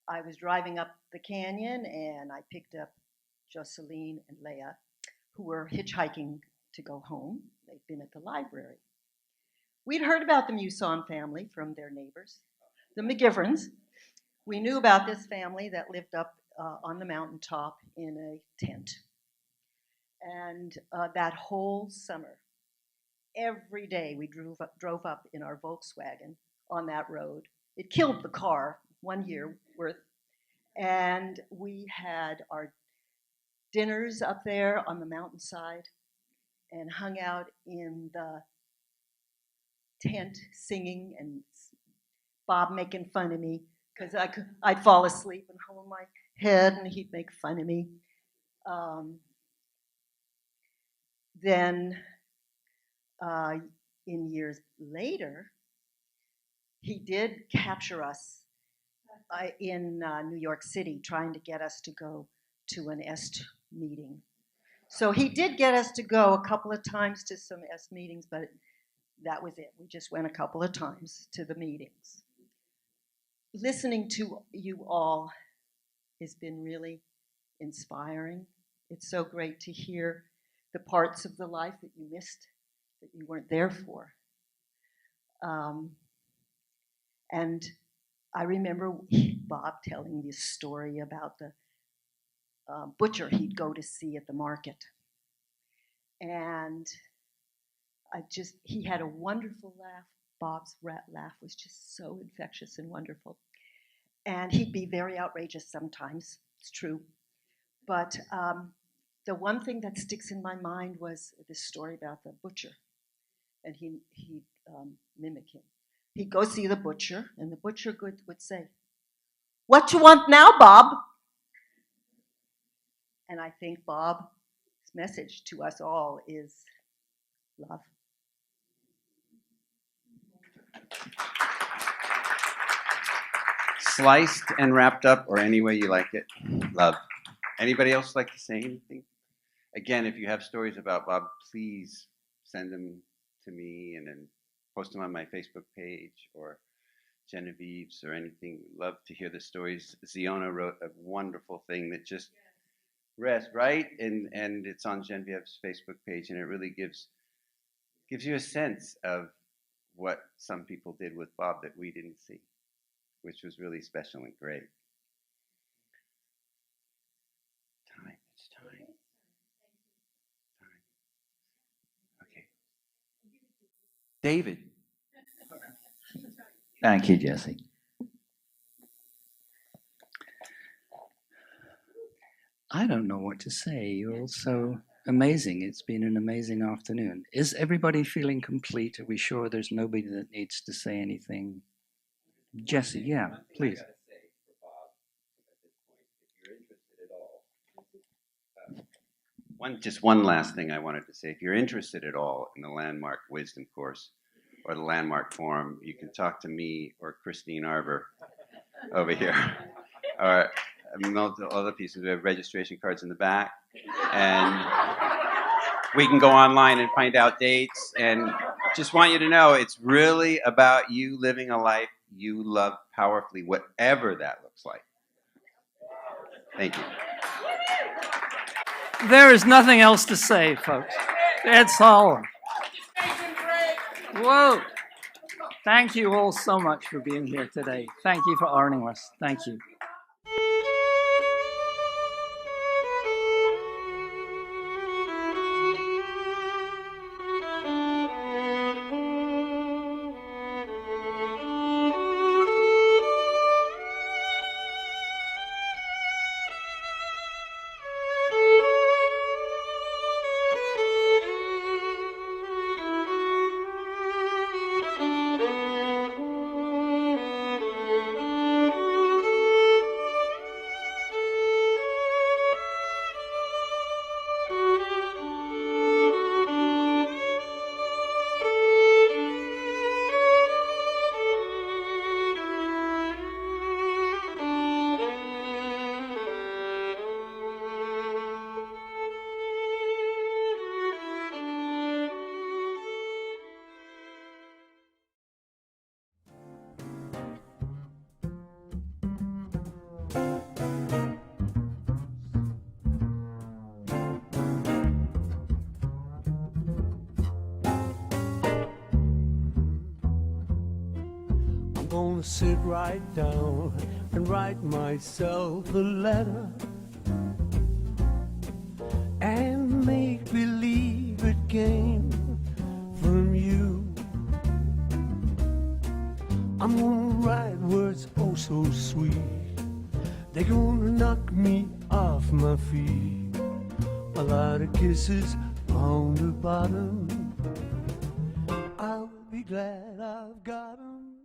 I was driving up the canyon and I picked up Jocelyne and Leah, who were hitchhiking to go home. They'd been at the library. We'd heard about the Muson family from their neighbors, the McGiverns. We knew about this family that lived up on the mountaintop in a tent. And that whole summer, every day we drove up in our Volkswagen on that road. It killed the car 1 year worth. And we had our dinners up there on the mountainside and hung out in the tent singing, and Bob making fun of me because I'd fall asleep and hold my head and he'd make fun of me. Then in years later, he did capture us in New York City, trying to get us to go to an EST meeting. So he did get us to go a couple of times to some EST meetings, but that was it. We just went a couple of times to the meetings. Listening to you all has been really inspiring. It's so great to hear the parts of the life that you missed, that you weren't there for. And I remember Bob telling this story about the butcher he'd go to see at the market. And he had a wonderful laugh. Bob's laugh was just so infectious and wonderful. And he'd be very outrageous sometimes, it's true. But the one thing that sticks in my mind was this story about the butcher. And he'd mimic him. He'd go see the butcher, and the butcher would say, "What you want now, Bob?" And I think Bob's message to us all is love. Sliced and wrapped up, or any way you like it. Love. Anybody else like to say anything? Again, if you have stories about Bob, please send them to me and then post them on my Facebook page or Genevieve's or anything. Love to hear the stories. Ziona wrote a wonderful thing that just rests, right? And it's on Genevieve's Facebook page, and it really gives you a sense of what some people did with Bob that we didn't see. which was really special and great. It's time. Okay. David. Thank you, Jesse. I don't know what to say. You're all so amazing. It's been an amazing afternoon. Is everybody feeling complete? Are we sure there's nobody that needs to say anything? Jesse, yeah, please. Just one last thing I wanted to say. If you're interested at all in the Landmark Wisdom Course or the Landmark Forum, you can talk to me or Christine Arbor over here. Or multiple other pieces. We have registration cards in the back. And we can go online and find out dates. And just want you to know it's really about you living a life you love powerfully, whatever that looks like. Thank you. There is nothing else to say, folks. It's all. Whoa. Thank you all so much for being here today. Thank you for honoring us. Thank you. Sit right down and write myself a letter and make believe it came from you. I'm gonna write words oh so sweet, they're gonna knock me off my feet. A lot of kisses on the bottom, I'll be glad I've got 'em.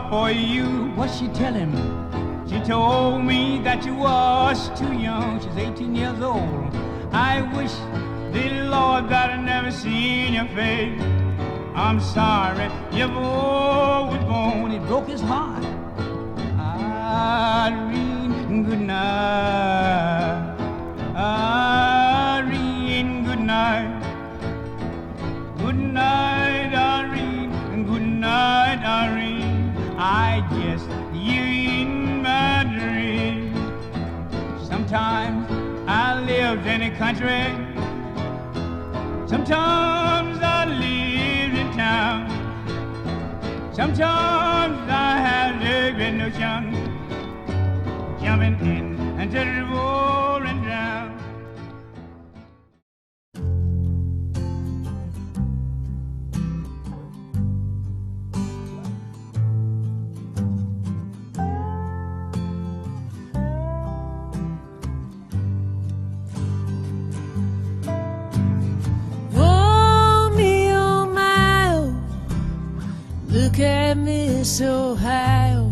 For you, what she tell him? She told me that you was too young. She's 18 years old. I wish the Lord that I never seen your face. I'm sorry, your boy was born. It broke his heart. Irene, good night. Irene, good night. just you in my dream. Sometimes I lived in the country, sometimes I lived in town, sometimes I had a great notion, jumping in and just rolling down. Look at Miss Ohio,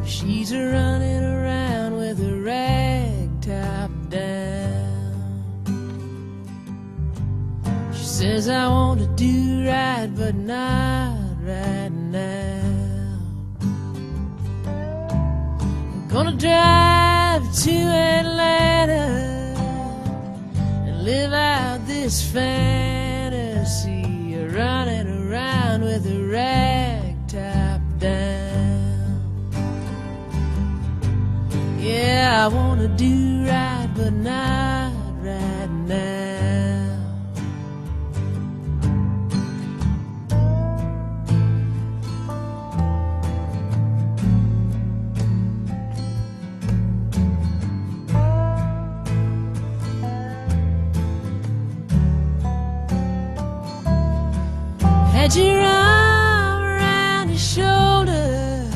she's running around with a rag top down. She says, I want to do right, but not right now. I'm gonna drive to Atlanta and live out this fantasy of running around with a rag top down. Yeah, I wanna do right, but not right now. Had your arm around your shoulder,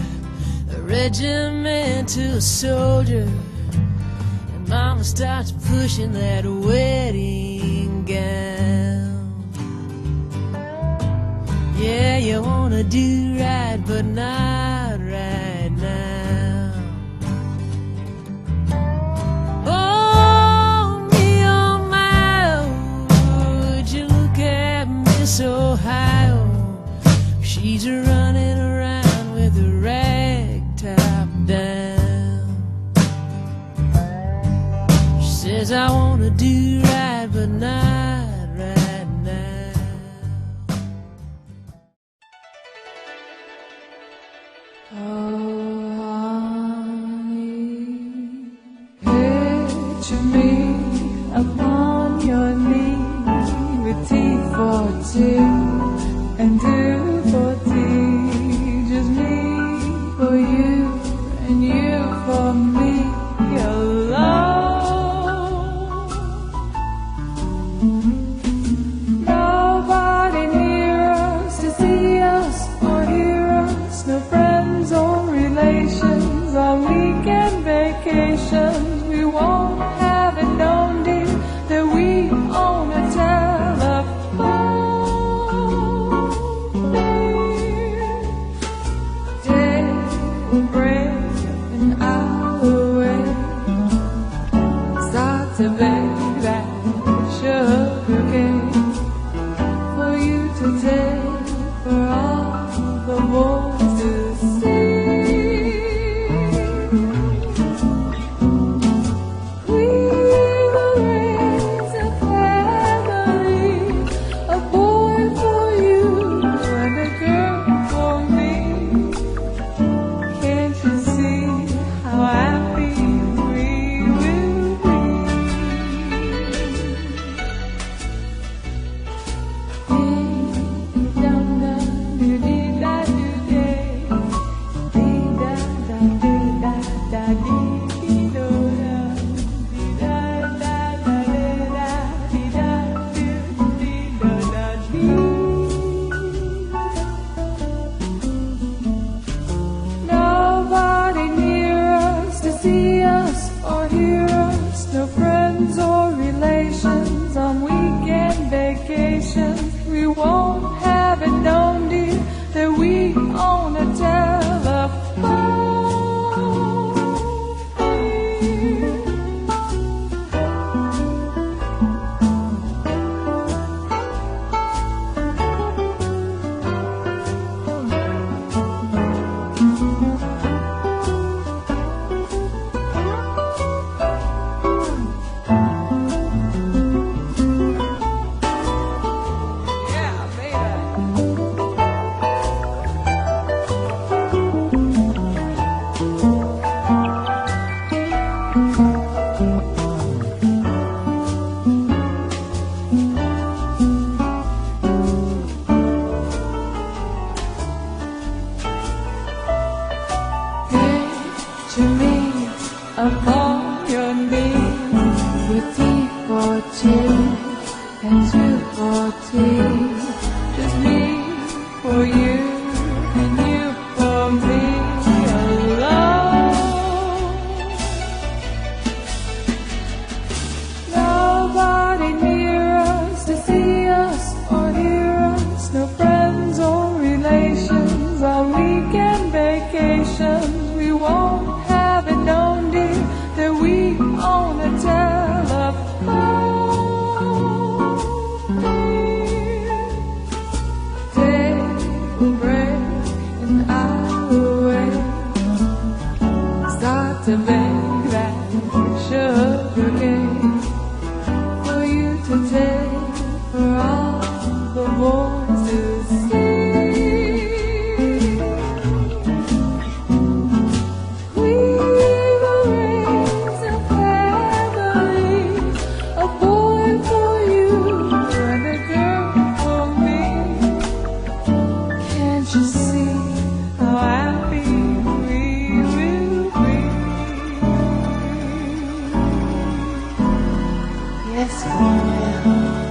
a regimental soldier, and Mama starts pushing that wedding gown. Yeah, you wanna do right, but not right now. Oh, me, oh my, would you look at Miss Ohio? She's running around with a rag top down. She says, I want to do right, but not right now. Oh, honey, picture me upon your knee with teeth for two and do for tea, just me for you and you for me alone. Nobody near us to see us or hear us, no friends or relations on weekend vacations. We won't have it known, dear, that we own a telephone. To bake that sugar cake for you to take, for all the boys to see. We will raise a family, a boy for you and a girl for me. Can't you see how happy we will be? upon your knees with tea for tea and two for tea. Just me for you and you for me alone. Nobody near us to see us or hear us, no friends or relations on weekend vacations. We won't have it known, dear, that we own a telephone. Take a break and I'll wait. Start to make that sugar cake for you to take, for all the boys to see. We will raise a family, a boy for you and a girl for me. Can't you see how happy we will be? Yes, we will.